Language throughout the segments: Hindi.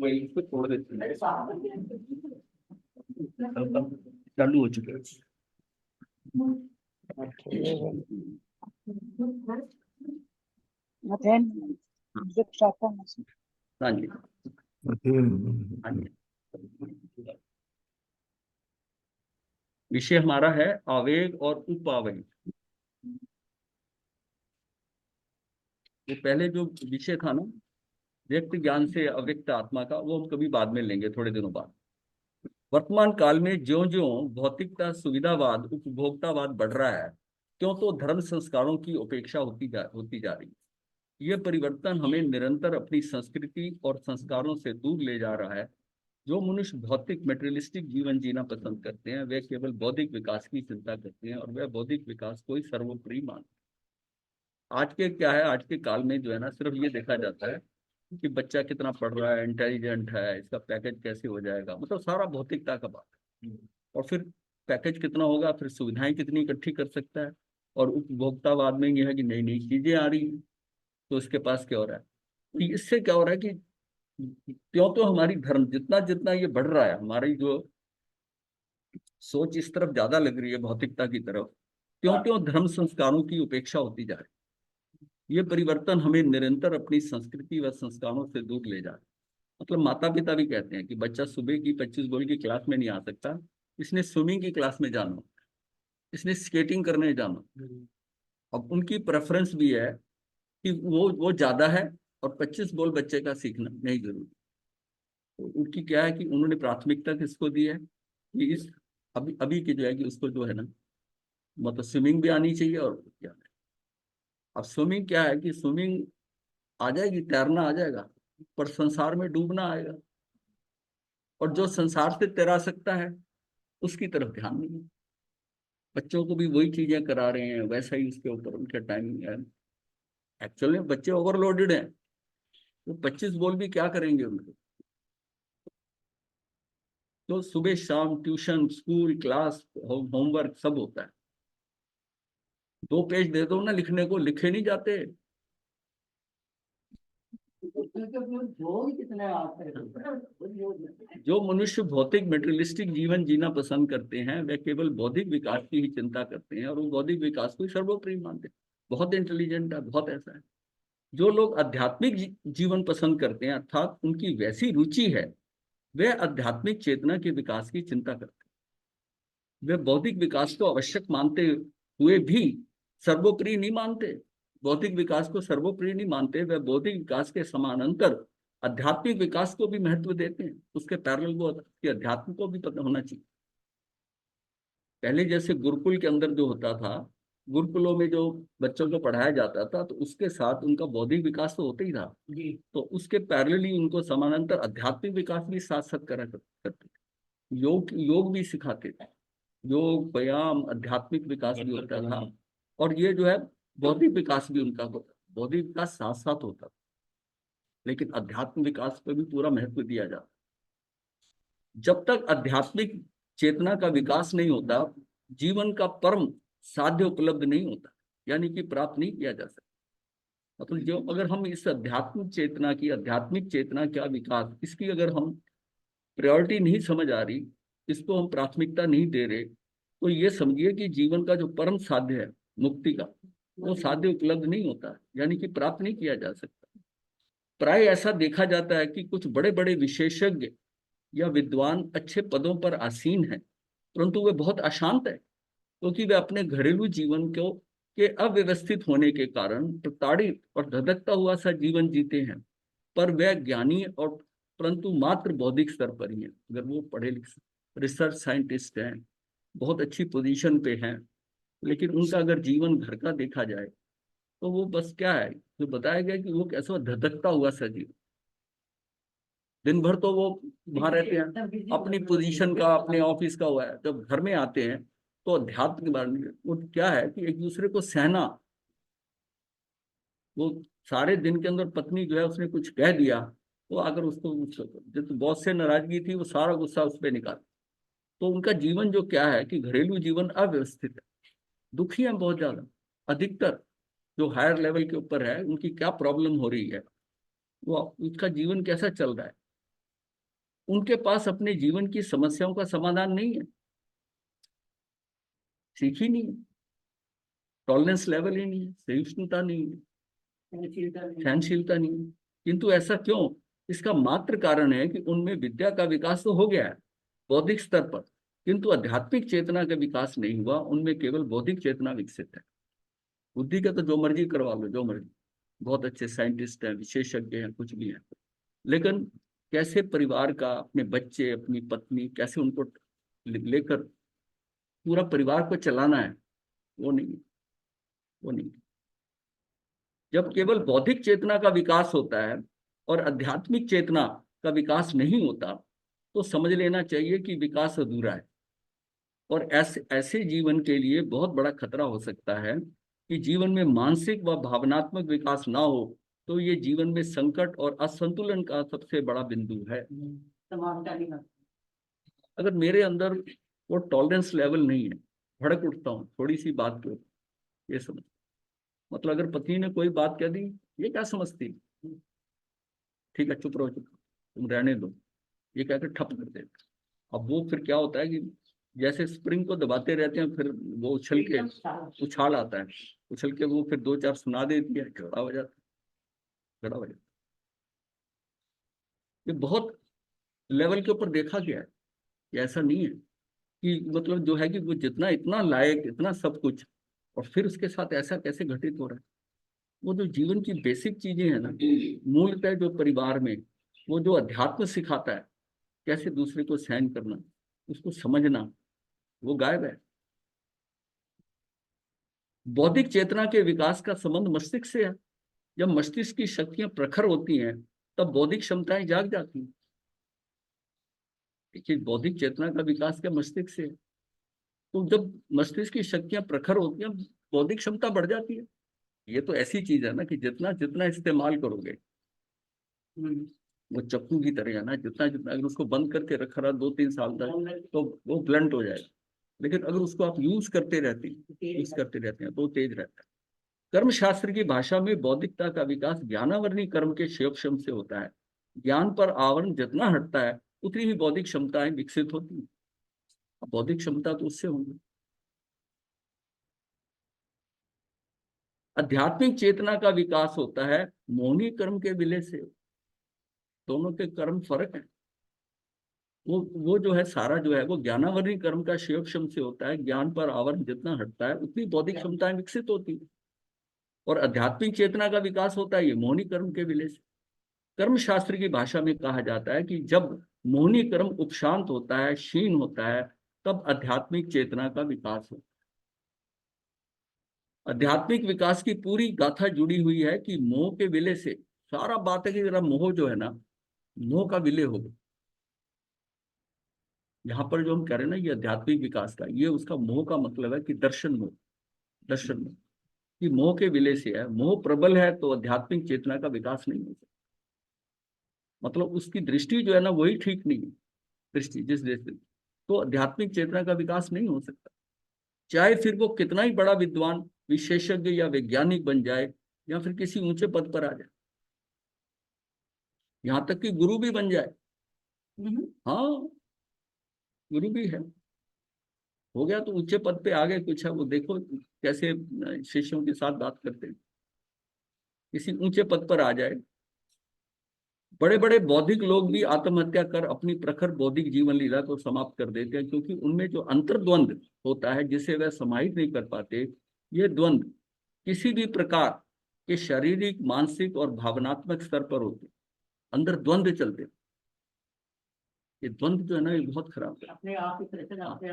वही इसको छोड़ देते हैं, चालू हो चुके हैं। हाँ जी, हाँ जी। विषय हमारा है आवेग और उपावेग। तो पहले जो विषय था ना, व्यक्त ज्ञान से अव्यक्त आत्मा का, वो हम कभी बाद में लेंगे, थोड़े दिनों बाद। वर्तमान काल में ज्यों ज्यों भौतिकता, सुविधावाद, उपभोक्तावाद बढ़ रहा है, क्यों तो धर्म संस्कारों की उपेक्षा होती जा रही है। यह परिवर्तन हमें निरंतर अपनी संस्कृति और संस्कारों से दूर ले जा रहा है। जो मनुष्य भौतिक मेटेरियलिस्टिक जीवन जीना पसंद करते हैं, वे केवल बौद्धिक विकास की चिंता करते हैं और वे बौद्धिक विकास को ही सर्वोपरि मानते हैं। आज के क्या है, आज के काल में जो है ना, सिर्फ ये देखा जाता है कि बच्चा कितना पढ़ रहा है, इंटेलिजेंट है, इसका पैकेज कैसे हो जाएगा, मतलब सारा भौतिकता का बात है। और फिर पैकेज कितना होगा, फिर सुविधाएं कितनी इकट्ठी कर सकता है। और उपभोक्तावाद में यह है कि नई नई चीजें आ रही हैं, तो उसके पास क्या हो रहा है। तो इससे क्या हो रहा है कि क्यों तो हमारी धर्म जितना जितना ये बढ़ रहा है, हमारी जो सोच इस तरफ ज्यादा लग रही है, भौतिकता की तरफ, क्यों क्यों धर्म संस्कारों की उपेक्षा होती जा रही है। ये परिवर्तन हमें निरंतर अपनी संस्कृति व संस्कारों से दूर ले जा रहा है। मतलब माता पिता भी कहते हैं कि बच्चा सुबह की 25 बॉल की क्लास में नहीं आ सकता, इसने स्विमिंग की क्लास में जाना, इसने स्केटिंग करने जाना। अब उनकी प्रेफरेंस भी है कि वो ज्यादा है, और 25 बॉल बच्चे का सीखना नहीं जरूरी। तो उनकी क्या है कि उन्होंने प्राथमिकता किसको दी है कि इस अभी अभी की जो है कि उसको जो है ना, मतलब स्विमिंग भी आनी चाहिए। और क्या है, अब स्विमिंग क्या है कि स्विमिंग आ जाएगी, तैरना आ जाएगा, पर संसार में डूबना आएगा। और जो संसार से तैरा सकता है उसकी तरफ ध्यान नहीं है। बच्चों को भी वही चीजें करा रहे हैं, वैसा ही उसके ऊपर उनका टाइमिंग है। एक्चुअली में बच्चे ओवरलोडेड हैं, तो 25 बॉल भी क्या करेंगे उनको। तो सुबह शाम ट्यूशन, स्कूल, क्लास, होमवर्क सब होता है। 2 पेज दे दो ना लिखने को, लिखे नहीं जाते। जो मनुष्य भौतिक मेटेरियलिस्टिक जीवन जीना पसंद करते हैं, वे केवल बौद्धिक विकास की ही चिंता करते हैं और वो बौद्धिक विकास को ही सर्वोपरि मानते हैं। बहुत इंटेलिजेंट है, बहुत ऐसा है। जो लोग आध्यात्मिक जीवन पसंद करते हैं, अर्थात उनकी वैसी रुचि है, वे आध्यात्मिक चेतना के विकास की चिंता करते हैं। वे बौद्धिक विकास को आवश्यक मानते हुए भी सर्वोपरि नहीं मानते। बौद्धिक विकास को सर्वोपरि नहीं मानते, वे बौद्धिक विकास के समानांतर आध्यात्मिक विकास को भी महत्व देते हैं। उसके पैरेलल वो अध्यात्म को भी पता होना चाहिए। पहले जैसे गुरुकुल के अंदर जो होता था, गुरुकुलों में जो बच्चों को पढ़ाया जाता था, तो उसके साथ उनका बौद्धिक विकास तो होता ही था जी। तो उसके पैरेलली उनको समानांतर आध्यात्मिक विकास भी साथ साथ करा करते थे। योग योग भी सिखाते थे। योग, व्यायाम, आध्यात्मिक विकास भी होता था। और ये जो है बौद्धिक विकास भी उनका होता, बौद्धिक विकास साथ साथ होता। लेकिन अध्यात्म विकास पर भी पूरा महत्व दिया जाता। जब तक आध्यात्मिक चेतना का विकास नहीं होता, जीवन का परम साध्य उपलब्ध नहीं होता, यानी कि प्राप्त नहीं किया जा सकता। मतलब जो अगर हम इस आध्यात्मिक चेतना का विकास, इसकी अगर हम प्रायोरिटी नहीं समझ आ रही, इसको हम प्राथमिकता नहीं दे रहे, तो ये समझिए कि जीवन का जो परम साध्य है मुक्ति का, वो साध्य उपलब्ध नहीं होता, यानी कि प्राप्त नहीं किया जा सकता। प्राय ऐसा देखा जाता है कि कुछ बड़े बड़े विशेषज्ञ या विद्वान अच्छे पदों पर आसीन हैं, परंतु वे बहुत अशांत है, क्योंकि वे अपने घरेलू जीवन को के अव्यवस्थित होने के कारण प्रताड़ित और धधकता हुआ सा जीवन जीते हैं। पर वे ज्ञानी और परंतु मात्र बौद्धिक स्तर पर ही हैं। अगर वो पढ़े लिखे रिसर्च साइंटिस्ट हैं, बहुत अच्छी पोजीशन पे हैं, लेकिन उनका अगर जीवन घर का देखा जाए, तो वो बस क्या है, जो बताया गया कि वो कैसा धधकता हुआ सा जीवन। दिन भर तो वो वहां रहते हैं, अपनी पोजीशन का, अपने ऑफिस का हुआ है। जब घर में आते हैं तो अध्यात्म के बारे में वो क्या है कि एक दूसरे को सहना। वो सारे दिन के अंदर पत्नी जो है उसने कुछ कह दिया, तो अगर उसको जब बॉस से नाराजगी थी, वो सारा गुस्सा उस पर निकाल। तो उनका जीवन जो क्या है कि घरेलू जीवन अव्यवस्थित है, दुखी है बहुत ज्यादा अधिकतर। जो हायर लेवल के ऊपर है, उनकी क्या प्रॉब्लम हो रही है, वो उसका जीवन कैसा चल रहा है। उनके पास अपने जीवन की समस्याओं का समाधान नहीं है, सीख ही नहीं है, टॉलरेंस लेवल ही नहीं है, सहिष्णुता नहीं है, सहनशीलता नहीं है। किंतु ऐसा क्यों? इसका मात्र कारण है कि उनमें विद्या का विकास तो हो गया है बौद्धिक स्तर पर, किंतु आध्यात्मिक चेतना का विकास नहीं हुआ। उनमें केवल बौद्धिक चेतना विकसित है। बुद्धि का तो जो मर्जी करवा लो, जो मर्जी, बहुत अच्छे साइंटिस्ट हैं, विशेषज्ञ हैं, कुछ भी हैं, लेकिन कैसे परिवार का, अपने बच्चे, अपनी पत्नी, कैसे उनको लेकर पूरा परिवार को चलाना है, वो नहीं, वो नहीं। जब केवल बौद्धिक चेतना का विकास होता है और आध्यात्मिक चेतना का विकास नहीं होता, तो समझ लेना चाहिए कि विकास अधूरा है। और ऐसे ऐसे जीवन के लिए बहुत बड़ा खतरा हो सकता है कि जीवन में मानसिक व भावनात्मक विकास ना हो, तो ये जीवन में संकट और असंतुलन का सबसे बड़ा बिंदु है। अगर मेरे अंदर वो टॉलरेंस लेवल नहीं है, भड़क उठता हूँ थोड़ी सी बात को, ये समझ, मतलब अगर पत्नी ने कोई बात कह दी, ये क्या समझती, ठीक है चुप रहो, चुप, तुम रहने दो, ये कहकर ठप कर दे। अब वो फिर क्या होता है कि जैसे स्प्रिंग को दबाते रहते हैं, फिर वो उछल के, उछाल आता है, उछल के वो फिर दो चार सुना देती है, खड़ा हो जाता है, खड़ा हो जाता है। ये बहुत लेवल के ऊपर देखा गया है कि ऐसा नहीं है कि मतलब जो है कि वो जितना इतना लायक, इतना सब कुछ, और फिर उसके साथ ऐसा कैसे घटित हो रहा है। वो जो जीवन की बेसिक चीजें हैं ना, मूलतः जो परिवार में वो जो अध्यात्म सिखाता है, कैसे दूसरे को सहन करना, उसको समझना, वो गायब है। बौद्धिक चेतना के विकास का संबंध मस्तिष्क से है। जब मस्तिष्क की शक्तियां प्रखर होती हैं, तब बौद्धिक क्षमताएं जाग जाती हैं। देखिए, बौद्धिक चेतना का विकास क्या मस्तिष्क से है। तो जब मस्तिष्क की शक्तियां प्रखर होती हैं, बौद्धिक क्षमता बढ़ जाती है। ये तो ऐसी चीज है ना कि जितना जितना इस्तेमाल करोगे, वो चक्कू की तरह है ना, जितना जितना अगर उसको बंद करके रखा रहा 2-3 साल तक, तो वो ब्लंट हो जाएगा। लेकिन अगर उसको आप यूज करते रहते हैं, तो वो तेज रहता है। कर्म शास्त्र की भाषा में बौद्धिकता का विकास ज्ञानावरणी कर्म के क्षयोक्षम से होता है। ज्ञान पर आवरण जितना हटता है, उतनी ही बौद्धिक क्षमताएं विकसित होती हैं। बौद्धिक क्षमता तो उससे होंगी। आध्यात्मिक चेतना का विकास होता है मोहनी कर्म के विलय से। दोनों के कर्म फर्क है। वो जो है सारा जो है वो ज्ञानावरणी कर्म का क्षयोक्षम से होता है। ज्ञान पर आवरण जितना हटता है, उतनी बौद्धिक क्षमताएं विकसित होती है। और आध्यात्मिक चेतना का विकास होता है ये मोहनी कर्म के विलय से। कर्म शास्त्र की भाषा में कहा जाता है कि जब मोहनी कर्म उपशांत होता है, क्षीण होता है, तब आध्यात्मिक चेतना का विकास होता है। आध्यात्मिक विकास की पूरी गाथा जुड़ी हुई है कि मोह के विलय से। सारा बात है कि जरा मोह जो है ना, मोह का विलय हो। यहाँ पर जो हम कह रहे हैं ना, ये आध्यात्मिक विकास का, ये उसका मोह का मतलब है कि दर्शन मोह, दर्शन मोह, कि मोह के विलय से है। मोह प्रबल है तो आध्यात्मिक चेतना का विकास नहीं हो सकता। मतलब उसकी दृष्टि जो है ना, वही ठीक नहीं है। दृष्टि जिस दृष्टि, तो आध्यात्मिक चेतना का विकास नहीं हो सकता। चाहे फिर वो कितना ही बड़ा विद्वान, विशेषज्ञ या वैज्ञानिक बन जाए, या फिर किसी ऊंचे पद पर आ जाए, यहाँ तक कि गुरु भी बन जाए। हाँ, गुरु भी है, हो गया तो ऊंचे पद पे आ गए, कुछ है वो देखो कैसे शिष्यों के साथ बात करते हैं। किसी ऊंचे पद पर आ जाए, बड़े बड़े बौद्धिक लोग भी आत्महत्या कर अपनी प्रखर बौद्धिक जीवन लीला को समाप्त कर देते हैं, क्योंकि उनमें जो अंतर्द्वंद होता है, जिसे वह समाहित नहीं कर पाते। ये द्वंद किसी भी प्रकार के शारीरिक, मानसिक और भावनात्मक स्तर पर होते, अंदर द्वंद चलते। ये द्वंद जो है ना, ये बहुत खराब है। अपने आप ही करते, अपने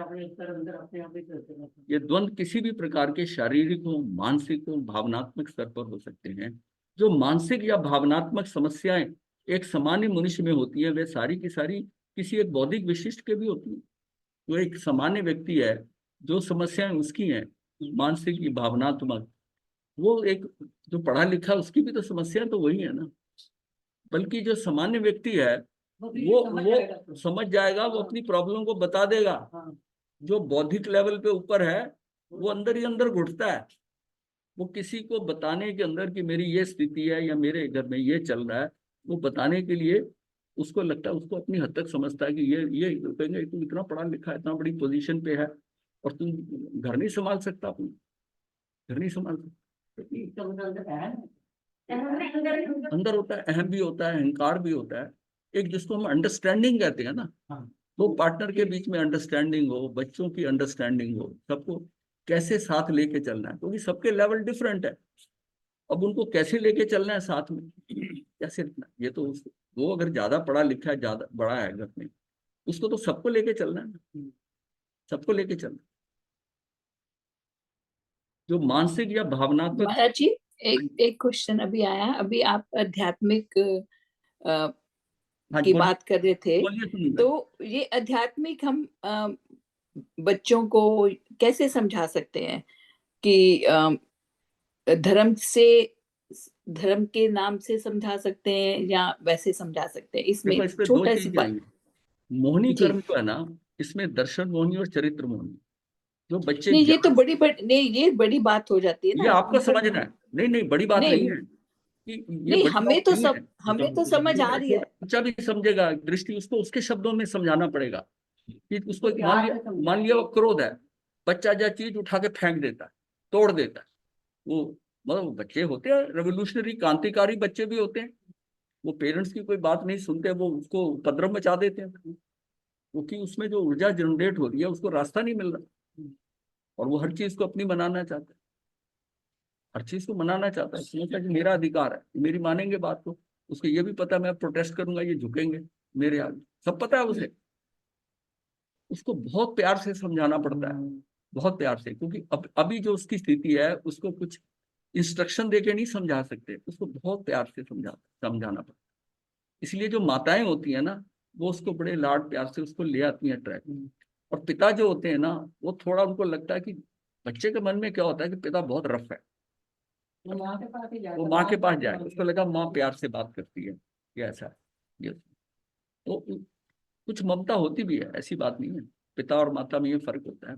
अंदर अपने आप ही करते। ये द्वंद किसी भी प्रकार के शारीरिक हो, मानसिक हो, भावनात्मक स्तर पर हो सकते हैं। जो मानसिक या भावनात्मक समस्याएं एक सामान्य मनुष्य में होती है, वे सारी की सारी किसी एक बौद्धिक विशिष्ट के भी होती है। जो एक सामान्य व्यक्ति है, जो समस्याएं उसकी हैं, मानसिक की, भावनात्मक, वो एक जो पढ़ा लिखा, उसकी भी तो समस्या तो वही है ना। बल्कि जो सामान्य व्यक्ति है, वो समझ जाएगा, वो अपनी प्रॉब्लम को बता देगा। जो बौद्धिक लेवल पे ऊपर है, वो अंदर ही अंदर घुटता है, वो किसी को बताने के अंदर कि मेरी ये स्थिति है या मेरे घर में ये चल रहा है, वो बताने के लिए उसको लगता है, उसको अपनी हद तक समझता है कि ये कहेंगे तुम इतना पढ़ा लिखा है, इतना बड़ी पोजीशन पे है और तुम घर नहीं संभाल सकता, अपना घर नहीं संभाल सकता। अंदर होता है, अहम भी होता है, अहंकार भी होता है। एक जिसको हम अंडरस्टैंडिंग कहते हैं ना, दो पार्टनर के बीच में अंडरस्टैंडिंग हो, बच्चों की अंडरस्टैंडिंग हो, सबको कैसे साथ लेके चलना है, क्योंकि सबके लेवल डिफरेंट है। अब उनको कैसे लेके चलना है साथ में, कैसे रखना, ये तो वो अगर ज्यादा पढ़ा लिखा है, ज्यादा बड़ा है घर में, उसको तो सबको लेके चलना है ना, सबको लेके चलना। जो मानसिक या भावनात्मक। महाराज जी, एक एक क्वेश्चन अभी आया। अभी आप आध्यात्मिक हाँ की बोलिए, बात कर रहे थे, बोलिए सुनूंगा। तो ये आध्यात्मिक हम बच्चों को कैसे समझा सकते हैं कि धर्म से, धर्म के नाम से समझा सकते हैं या वैसे समझा सकते हैं? इसमें देखो, इस पे दो छोटा सी चीजें बात। आई। मोहिनी जी। कर्म जो है ना, इसमें दर्शन मोहिनी और चरित्र मोहिनी। जो बच्चे नहीं, ये तो ज्ञान, नहीं, ये बड़ी बात हो जाती है ये ना, आपको मतलब। समझना है। नहीं नहीं, बड़ी बात नहीं नहीं है कि, ये नहीं, बड़ी बात नहीं है। हमें तो समझ आ रही है। छोटा बच्चा भी समझेगा, दृष्टि उसको उसके शब्दों में समझाना पड़ेगा। कि उसको मान लिया वो क्रोध है, बच्चा जो चीज उठा के फेंक देता है, तोड़ देता है। वो मतलब बच्चे होते हैं रेवोल्यूशनरी, क्रांतिकारी बच्चे भी होते हैं। वो पेरेंट्स की कोई बात नहीं सुनते, वो उसको उपद्रव मचा देते हैं, क्योंकि उसमें जो ऊर्जा जनरेट हो रही है उसको रास्ता नहीं मिल रहा, और वो हर चीज को अपनी बनाना चाहता है, हर चीज को मनाना चाहता है, समझता है कि मेरा अधिकार है, मेरी मानेंगे बात को। उसको ये भी पता है मैं प्रोटेस्ट करूंगा, ये झुकेंगे मेरे आगे, सब पता है उसे। उसको बहुत प्यार से समझाना पड़ता है, बहुत प्यार से, क्योंकि अभी जो उसकी स्थिति है उसको कुछ इंस्ट्रक्शन देके नहीं समझा सकते, उसको बहुत प्यार से समझाना पड़ता है। इसलिए जो माताएं होती है ना, वो उसको बड़े लाड प्यार से उसको ले आती हैं ट्रैक। और पिता जो होते हैं ना, वो थोड़ा उनको लगता है कि बच्चे के मन में क्या होता है कि पिता बहुत रफ है, वो माँ के पास जाए, उसको लगा माँ प्यार से बात करती है, ये ऐसा है ये। तो कुछ ममता होती भी है, ऐसी बात नहीं है। पिता और माता में ये फर्क होता है।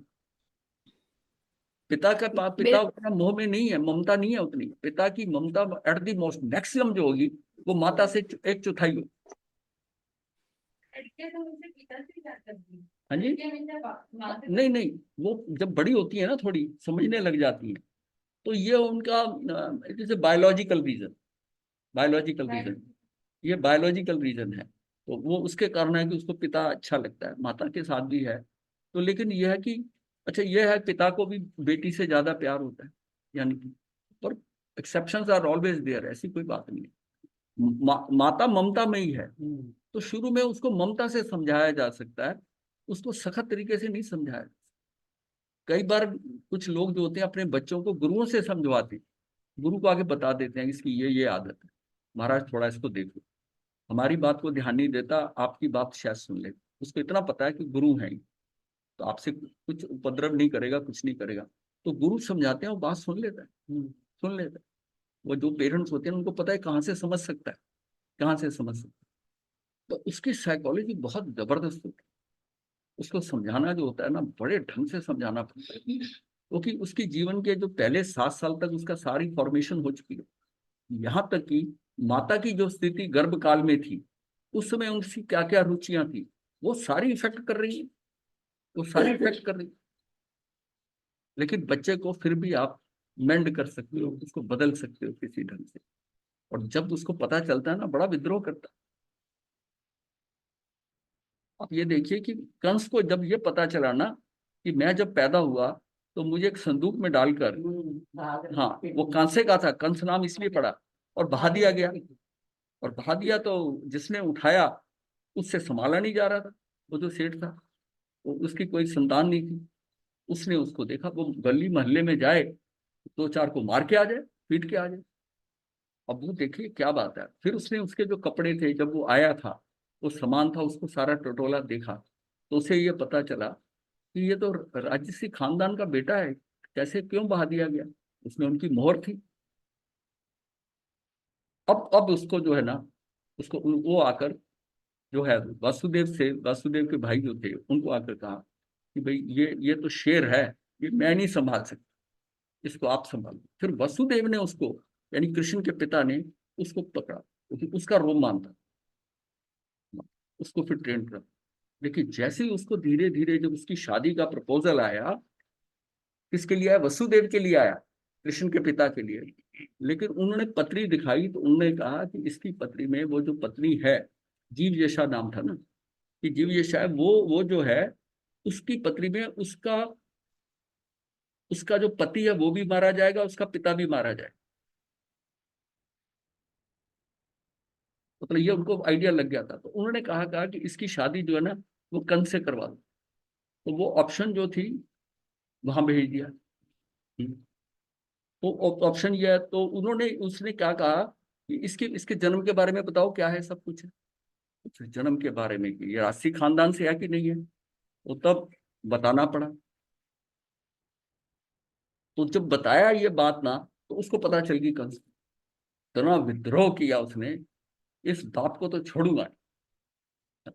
पिता मेरे उतना मोह में नहीं है, ममता नहीं है उतनी। पिता की ममता एट दी मोस्ट मैक्सिमम जो होगी, वो माता से एक चौथाई होगी। हाँ जी। नहीं नहीं, वो जब बड़ी होती है ना, थोड़ी समझने लग जाती है, तो ये उनका जैसे बायोलॉजिकल रीजन, बायोलॉजिकल रीजन, ये बायोलॉजिकल रीजन है। तो वो उसके कारण है कि उसको पिता अच्छा लगता है, माता के साथ भी है। तो लेकिन यह है कि, अच्छा ये है, पिता को भी बेटी से ज्यादा प्यार होता है, यानी कि, पर एक्सेप्शंस आर ऑलवेज देयर, ऐसी कोई बात नहीं है। माता ममता में ही है। तो शुरू में उसको ममता से समझाया जा सकता है, उसको सखत तरीके से नहीं समझाया। कई बार कुछ लोग जो होते हैं अपने बच्चों को गुरुओं से समझवाते, गुरु को आगे बता देते हैं इसकी ये आदत है, महाराज थोड़ा इसको देखो, हमारी बात को ध्यान नहीं देता, आपकी बात शायद सुन ले। उसको इतना पता है कि गुरु है ही, तो आपसे कुछ उपद्रव नहीं करेगा, कुछ नहीं करेगा। तो गुरु समझाते हैं, वो बात सुन लेता है, सुन लेता है। वो जो पेरेंट्स होते हैं उनको पता है कहाँ से समझ सकता है, कहाँ से समझ सकता है। तो उसकी साइकोलॉजी बहुत जबरदस्त होती है। उसको समझाना जो होता है ना, बड़े ढंग से समझाना पड़ता है, क्योंकि उसकी जीवन के जो पहले 7 साल तक उसका सारी फॉर्मेशन हो चुकी है। यहाँ तक कि माता की जो स्थिति गर्भ काल में थी, उस समय उनकी क्या क्या रुचियां थी, वो सारी इफेक्ट कर रही है, वो सारी इफेक्ट कर रही है। लेकिन बच्चे को फिर भी आप मेंड कर सकते हो, उसको बदल सकते हो किसी ढंग से। और जब उसको पता चलता है ना, बड़ा विद्रोह करता है। आप ये देखिए कि कंस को जब ये पता चला ना कि मैं जब पैदा हुआ तो मुझे एक संदूक में डालकर, हाँ वो कांसे का था, कंस नाम इसलिए पड़ा, और बहा दिया गया। और बहा दिया तो जिसने उठाया उससे संभाला नहीं जा रहा था, वो जो सेठ था, वो उसकी कोई संतान नहीं थी। उसने उसको देखा, वो गली मोहल्ले में जाए, 2-4 को मार के आ जाए, पीट के आ जाए। अब वो देखिए क्या बात है। फिर उसने उसके जो कपड़े थे, जब वो आया था, वो सामान था, उसको सारा टटोला देखा, तो उसे ये पता चला कि ये तो राजसी खानदान का बेटा है, कैसे क्यों बहा दिया गया, उसमें उनकी मोहर थी। अब उसको जो है ना, उसको वो आकर जो है वासुदेव के भाई जो थे, उनको आकर कहा कि भाई ये तो शेर है, ये मैं नहीं संभाल सकता, इसको आप संभालो। फिर वसुदेव ने उसको, यानी कृष्ण के पिता ने उसको पकड़ा, क्योंकि उसका रोमान था, उसको फिर ट्रेन करा। लेकिन जैसे ही उसको धीरे धीरे जब उसकी शादी का प्रपोजल आया, किसके लिए आया? वसुदेव के लिए आया, कृष्ण के पिता के लिए। लेकिन उन्होंने पत्री दिखाई तो उन्होंने कहा कि इसकी पत्री में वो जो पत्नी है, जीव जैसा नाम था ना, कि जीव जैसा है, वो जो है, उसकी पत्री में उसका उसका जो पति है वो भी मारा जाएगा, उसका पिता भी मारा जाएगा। मतलब ये उनको आइडिया लग गया था। तो उन्होंने कहा कि इसकी शादी जो है ना वो कंस से करवा दो। तो वो ऑप्शन जो थी वहां भेज दिया। तो ऑप्शन ये है, तो उन्होंने उसने क्या कहा कि इसके इसके जन्म के बारे में बताओ, क्या है सब कुछ है। तो जन्म के बारे में कि ये राशि खानदान से है कि नहीं है, तो तब बताना पड़ा। तो जब बताया ये बात ना, तो उसको पता चल गई, कंस इतना विद्रोह किया उसने, इस बात को तो छोड़ूंगा नहीं।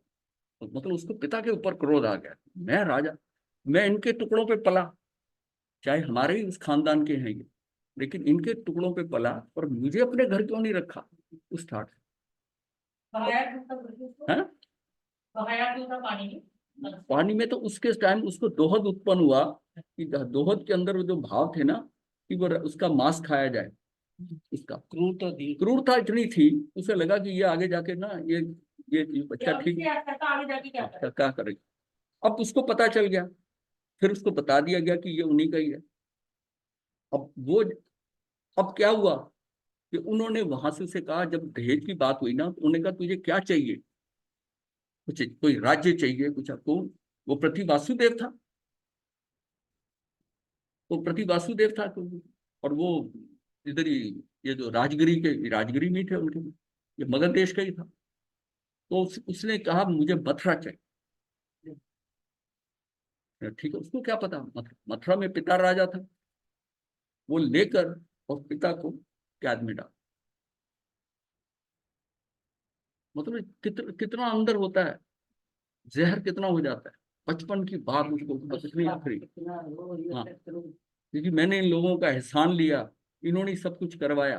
तो मतलब उसको पिता के ऊपर क्रोध आ गया, मैं राजा, मैं इनके टुकड़ों पे पला, चाहे हमारे ही उस खानदान के हैं ये, लेकिन इनके टुकड़ों पे पला और मुझे अपने घर क्यों नहीं रखा, उस ठाट से। हाँ? पानी में तो उसके टाइम उसको दोहद उत्पन्न हुआ, कि दोहद के अंदर वो जो भाव थे ना, कि वो उसका मांस खाया जाए, उसका क्रूरता इतनी थी, उसे लगा कि ये आगे जाके ना ये बच्चा ठीक क्या करेगा। अब उसको पता चल गया, फिर उसको बता दिया गया कि ये उन्हीं का ही है। अब वो, अब क्या हुआ कि उन्होंने वहां से उसे कहा, जब दहेज की बात हुई ना, तो उन्होंने कहा तुझे क्या चाहिए, कुछ कोई राज्य चाहिए कुछ आपको। वो प्रति वासुदेव था, वो प्रति वासुदेव था तो, और वो इधर ही, ये जो राजगिरी में थे उनके, ये मगध देश का ही था। तो उसने कहा मुझे मथुरा चाहिए। ठीक है, उसको क्या पता, मथुरा में पिता राजा था। वो लेकर और पिता को कैद में डाल, मतलब कितना अंदर होता है, जहर कितना हो जाता है। बचपन की बात उसको बचपन आखिरी। हाँ, क्योंकि मैंने इन लोगों का एहसान लिया, इन्होंने सब कुछ करवाया।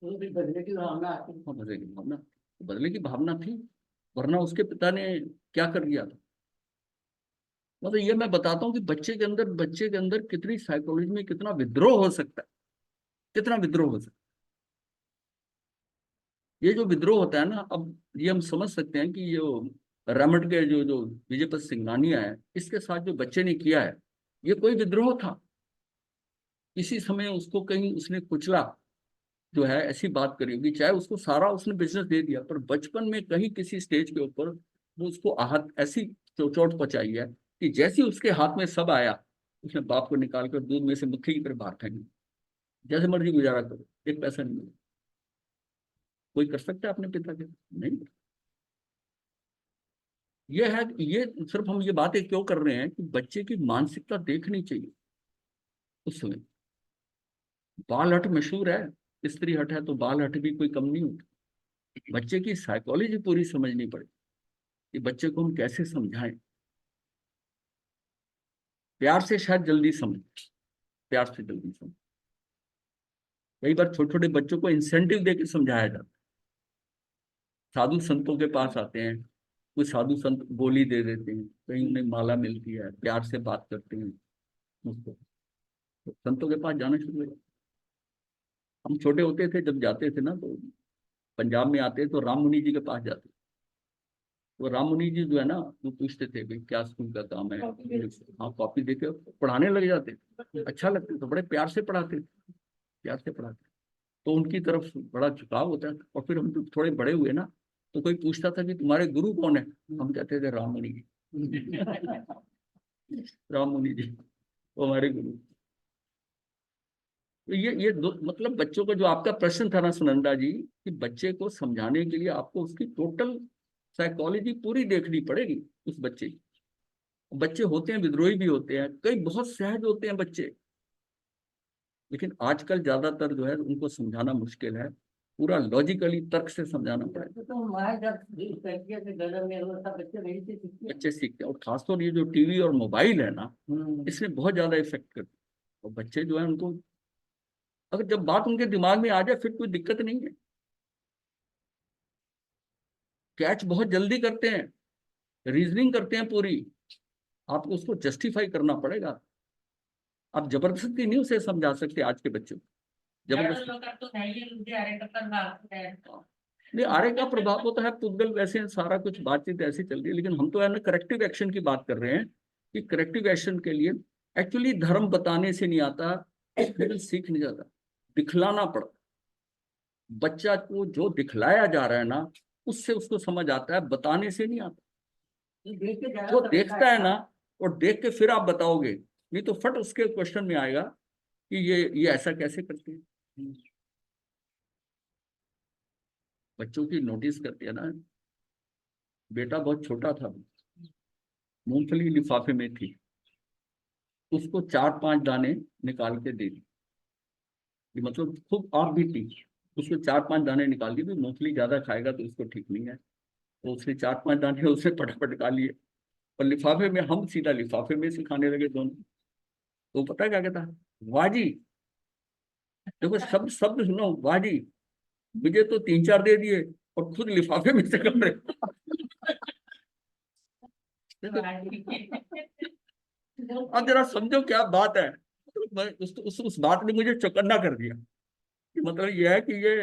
बदले की भावना, बदले की भावना थी, वरना उसके पिता ने क्या कर दिया था। मतलब ये मैं बताता हूँ कि बच्चे के अंदर कितनी साइकोलॉजी में कितना विद्रोह हो सकता है, कितना विद्रोह हो सकता है। ये जो विद्रोह होता है ना, अब ये हम समझ सकते हैं कि ये रमट के जो जो विजयपत सिंघानिया है, इसके साथ जो बच्चे ने किया है, ये कोई विद्रोह था। किसी समय उसको कहीं उसने कुचला, जो है ऐसी बात करी होगी, चाहे उसको सारा उसने बिजनेस दे दिया, पर बचपन में कहीं किसी स्टेज के ऊपर वो उसको आहत ऐसी चोट पहुंचाई है, कि जैसे ही उसके हाथ में सब आया, उसने बाप को निकाल कर दूध में से मक्खी की तरह बाहर फेंक, जैसे मर्जी गुजारा करो, एक पैसा नहीं मिला। कोई कर सकता है अपने पिता के? नहीं। ये है, ये सिर्फ हम ये बातें क्यों कर रहे हैं कि बच्चे की मानसिकता देखनी चाहिए उस समय। बाल हट मशहूर है, स्त्री हट है तो बाल हट भी कोई कम नहीं होती। बच्चे की साइकोलॉजी पूरी समझनी पड़ेगी, कि बच्चे को हम कैसे समझाएं। प्यार से शायद जल्दी समझ, प्यार से जल्दी समझ। कई बार छोटे छोटे बच्चों को इंसेंटिव देकर समझाया जाता है। साधु संतों के पास आते हैं, कुछ साधु संत गोली दे देते हैं, कहीं उन्हें माला मिलती है, प्यार से बात करते हैं उसको, तो संतों के पास जाना शुरू हो जाता है। हम छोटे होते थे जब जाते थे ना, तो पंजाब में आते तो राम मुनि जी के पास जाते। तो राम मुनि जी जो है ना, वो पूछते थे भाई क्या स्कूल का काम है। हाँ, कॉपी देके पढ़ाने लग जाते, अच्छा लगता तो बड़े प्यार से पढ़ाते, प्यार से पढ़ाते। तो उनकी तरफ बड़ा झुकाव होता था। और फिर हम जब थोड़े बड़े हुए ना, तो कोई पूछता था कि तुम्हारे गुरु कौन है, हम कहते थे राम मुनि जी। राम मुनि जी वो हमारे गुरु। तो ये दो, मतलब बच्चों को, जो आपका प्रश्न था ना सुनंदा जी, कि बच्चे को समझाने के लिए आपको उसकी टोटल साइकोलॉजी पूरी देखनी पड़ेगी उस बच्चे की। बच्चे होते हैं, विद्रोही भी होते हैं, कई बहुत सहज होते हैं बच्चे, लेकिन आजकल ज्यादातर जो है उनको समझाना मुश्किल है, पूरा लॉजिकली तर्क से समझाना पड़ेगा। तो हमारे जब इस तरीके से घर में वो सब बच्चे वही से सीखते हैं। बच्चे सीखते हैं, और खासतौर ये जो टीवी और मोबाइल है ना, इसने बहुत ज्यादा इफेक्ट करते हैं। और बच्चे जो है उनको, अगर जब बात उनके दिमाग में आ जाए फिर कोई दिक्कत नहीं है, कैच बहुत जल्दी करते हैं, रीजनिंग करते हैं पूरी। आपको उसको जस्टिफाई करना पड़ेगा। आप जबरदस्ती नहीं उसे समझा सकते आज के बच्चों को, जबरदस्ती तो नहीं है, उनके आरे का प्रभाव है। नहीं। आरे का प्रभाव होता है, पुद्गल वैसे हैं, सारा कुछ बातचीत ऐसी चल रही है, लेकिन हम तो है ना करेक्टिव एक्शन की बात कर रहे हैं कि करेक्टिव एक्शन के लिए एक्चुअली धर्म बताने से नहीं आता, फिर सीख नहीं जाता, दिखलाना पड़ता। बच्चा को जो दिखलाया जा रहा है ना, उससे उसको समझ आता है, बताने से नहीं आता। जो देखता है ना, और देख के फिर आप बताओगे, नहीं तो फट उसके क्वेश्चन में आएगा कि ये ऐसा कैसे करते हैं। बच्चों की नोटिस करते हैं ना। बेटा बहुत छोटा था, मूंगफली लिफाफे में थी, उसको 4-5 दाने निकाल के दे दी, मतलब खूब आप भी थी, उसको 4-5 दाने निकाल दी, मूंगफली ज्यादा खाएगा तो उसको ठीक नहीं है, तो उसने 4-5 दाने उसने फटाफट खा लिए, और लिफाफे में, हम सीधा लिफाफे में से खाने लगे दोनों। तो पता है क्या कहता, वाह जी, देखो शब्द शब्द सुनो, वाह जी, मुझे तो 3-4 दे दिए और खुद लिफाफे में से खा रहे। अब जरा समझो क्या बात है। उस बात ने मुझे चौकन्ना कर दिया, कि मतलब ये है कि ये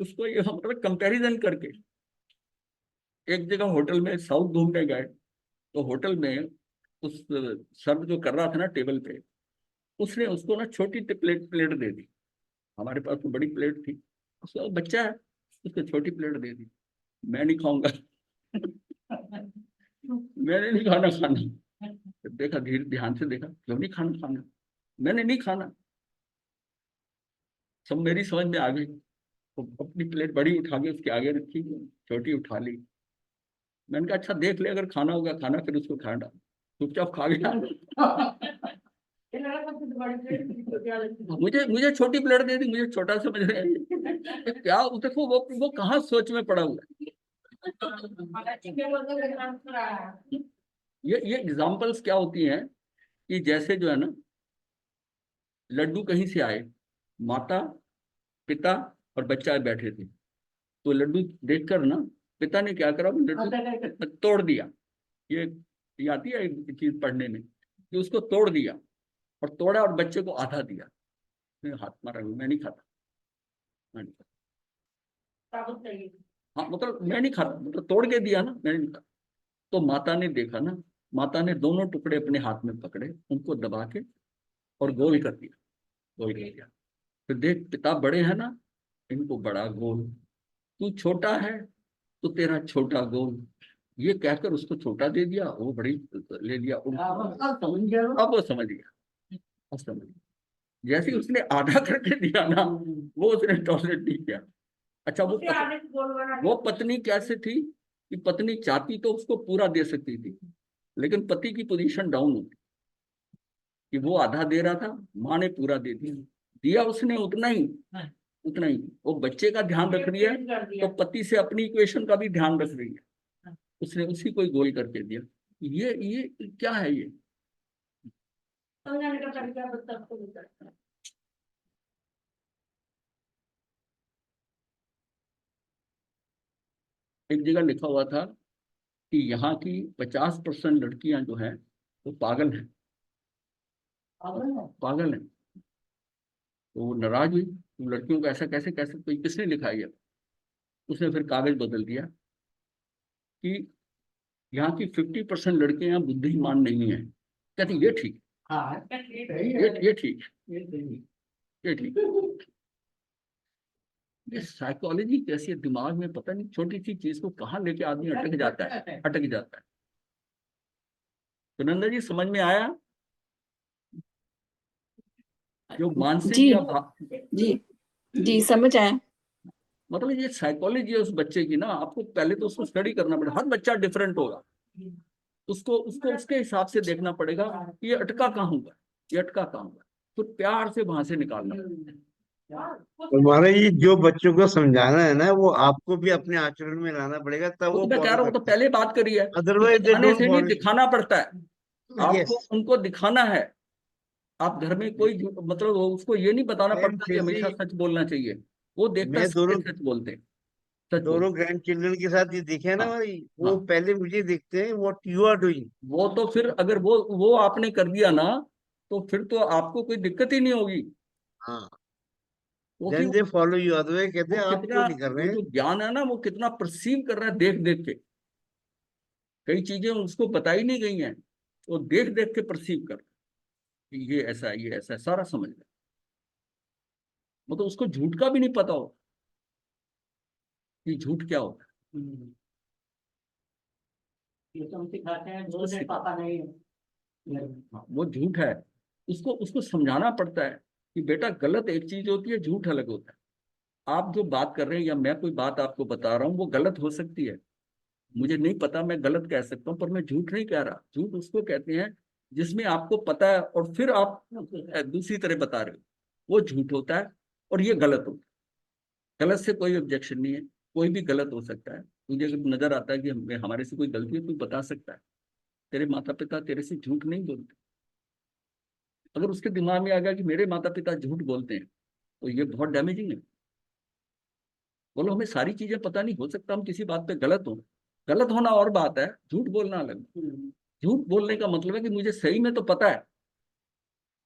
उसको, ये मतलब कंपैरिजन करके। एक जगह होटल में साउथ घूमने गए, तो होटल में उस सर्व जो कर रहा था ना टेबल पे, उसने उसको ना छोटी प्लेट प्लेट दे दी। हमारे पास तो बड़ी प्लेट थी, उसका बच्चा है, उसको छोटी प्लेट दे दी। मैं नहीं खाऊंगा, मैंने नहीं खाना खाना। देखा, धीरे ध्यान से देखा, क्यों नहीं खाना खाना, मैंने नहीं खाना। सब मेरी समझ में आ गई, तो अपनी प्लेट बड़ी उठा के उसके आगे रखी, छोटी उठा ली। मैंने कहा अच्छा देख ले, अगर खाना होगा खाना, फिर उसको खाना डाल। चुपचाप खा गया। मुझे मुझे छोटी प्लेट दे दी, मुझे छोटा समझ रहे हैं क्या। देखो वो कहाँ सोच में पड़ा हुआ है। ये एग्जाम्पल्स क्या होती हैं कि जैसे जो है ना, लड्डू कहीं से आए, माता, पिता और बच्चा बैठे थे, तो लड्डू देखकर ना पिता ने क्या करा, वो लड्डू तोड़ दिया। ये आती है एक चीज पढ़ने में, कि उसको तोड़ दिया, और तोड़ा और बच्चे को आधा दिया। हाथ मारा, मैं नहीं खाता, मैं नहीं खाता। हाँ मतलब मैं नहीं खाता, मतलब तोड़ के दिया ना, मैं नहीं खाता। तो माता ने देखा ना, माता ने दोनों टुकड़े अपने हाथ में पकड़े, उनको दबा के और गोल कर दिया, गोल कर दिया। फिर देख, पिता बड़े हैं ना, इनको बड़ा गोल, तू छोटा है तो तेरा छोटा गोल, ये कहकर उसको छोटा दे दिया, वो बड़ी ले लिया। अब वो समझ गया, अब समझ गया। जैसे ही उसने आधा करके दिया ना, वो उसने टॉयलेट नहीं किया। अच्छा, वो पत्नी कैसे थी कि पत्नी चाहती तो उसको पूरा दे सकती थी, लेकिन पति की पोजीशन डाउन होती, कि वो आधा दे रहा था, माँ ने पूरा दे दिया, दिया उसने उतना ही, उतना ही। वो बच्चे का ध्यान रख रही है, तो पति से अपनी इक्वेशन का भी ध्यान रख रही है, उसने उसी को ही गोल करके दिया। ये क्या है ये। एक जगह लिखा हुआ था कि यहाँ की 50% लड़कियां जो हैं वो पागल हैं, पागल हैं। तो वो नाराज हुई, तुम लड़कियों को ऐसा कैसे कैसे, तो किसने लिखा है ये। उसने फिर कागज बदल दिया कि यहाँ की 50% लड़कियां बुद्धिमान नहीं है। कहती ये ठीक, ये ठीक, ये ठीक। ये साइकोलॉजी कैसी है दिमाग में, पता नहीं, छोटी सी चीज को कहाँ लेके आदमी अटक जाता है, अटक जाता है। तो नंदा जी समझ में आया, जो मानसिक जी या जी जी समझ आया। मतलब ये साइकोलॉजी है उस बच्चे की ना, आपको पहले तो उसको स्टडी करना पड़ेगा। हर बच्चा डिफरेंट होगा, उसको उसको उसके हिसाब से देखना पड़ेगा कि ये अटका कहाँ हुआ, ये अटका कहाँ हुआ, तो प्यार से वहां से निकालना। तुम्हारा ये जो बच्चों को समझाना है ना, वो आपको भी अपने आचरण में लाना पड़ेगा, तब वो वो तो मैं कह फॉलो रहा हूँ, वो तो करते हैं। पहले बात करी है कि अदरवाइज दे बताने डोंट से नहीं, फॉलो। दिखाना पड़ता है। आपको यस। उनको दिखाना है। आप घर में कोई मतलब उसको ये नहीं बताना सेम पड़ता कि चीज ही हमेशा सच बोलना चाहिए। वो देखता है मैं सबके दोनों सच बोलते हैं, सच दोनों बोलते ग्रैंड चिल्ड्रन के साथ ये दिखे है ना हैं। हाँ भाई, वो हाँ। पहले मुझे देखते हैं व्हाट यू आर डूइंग। वो तो फिर अगर वो आपने कर दिया ना, तो फिर तो आपको कोई दिक्कत ही नहीं होगी। हाँ। क्योंकि then they follow you, otherwise कहते वो हैं आप कितना, क्यों नहीं कर रहे वो हैं। जो ज्ञान है ना, वो कितना परसीव कर रहा है देख देख के। कई चीजें उसको बताई नहीं गई हैं, वो देख देख के परसीव कर रहा है कि ये ऐसा है, ये ऐसा है, सारा समझ रहा है। मतलब उसको झूठ का भी नहीं पता हो कि झूठ क्या होता ये तो हम सिखाते हैं, है। दो से पापा नहीं है। हाँ, वो झूठ है। उसको उसको समझाना पड़ता है कि बेटा गलत एक चीज होती है, झूठ अलग होता है। आप जो बात कर रहे हैं या मैं कोई बात आपको बता रहा हूँ, वो गलत हो सकती है। मुझे नहीं पता, मैं गलत कह सकता हूँ, पर मैं झूठ नहीं कह रहा। झूठ उसको कहते हैं जिसमें आपको पता है और फिर आप दूसरी तरह बता रहे हो, वो झूठ होता है। और ये गलत होता है। गलत से कोई ऑब्जेक्शन नहीं है, कोई भी गलत हो सकता है। मुझे अगर नजर आता है कि हमारे से कोई गलती है, कोई बता सकता है। तेरे माता पिता तेरे से झूठ नहीं बोलते। अगर उसके दिमाग में आ गया कि मेरे माता पिता झूठ बोलते हैं, तो ये बहुत डैमेजिंग है। बोलो हमें सारी चीजें पता नहीं, हो सकता हम किसी बात पे गलत हो। गलत होना और बात है, झूठ बोलना अलग। झूठ बोलने का मतलब है कि मुझे सही में तो पता है,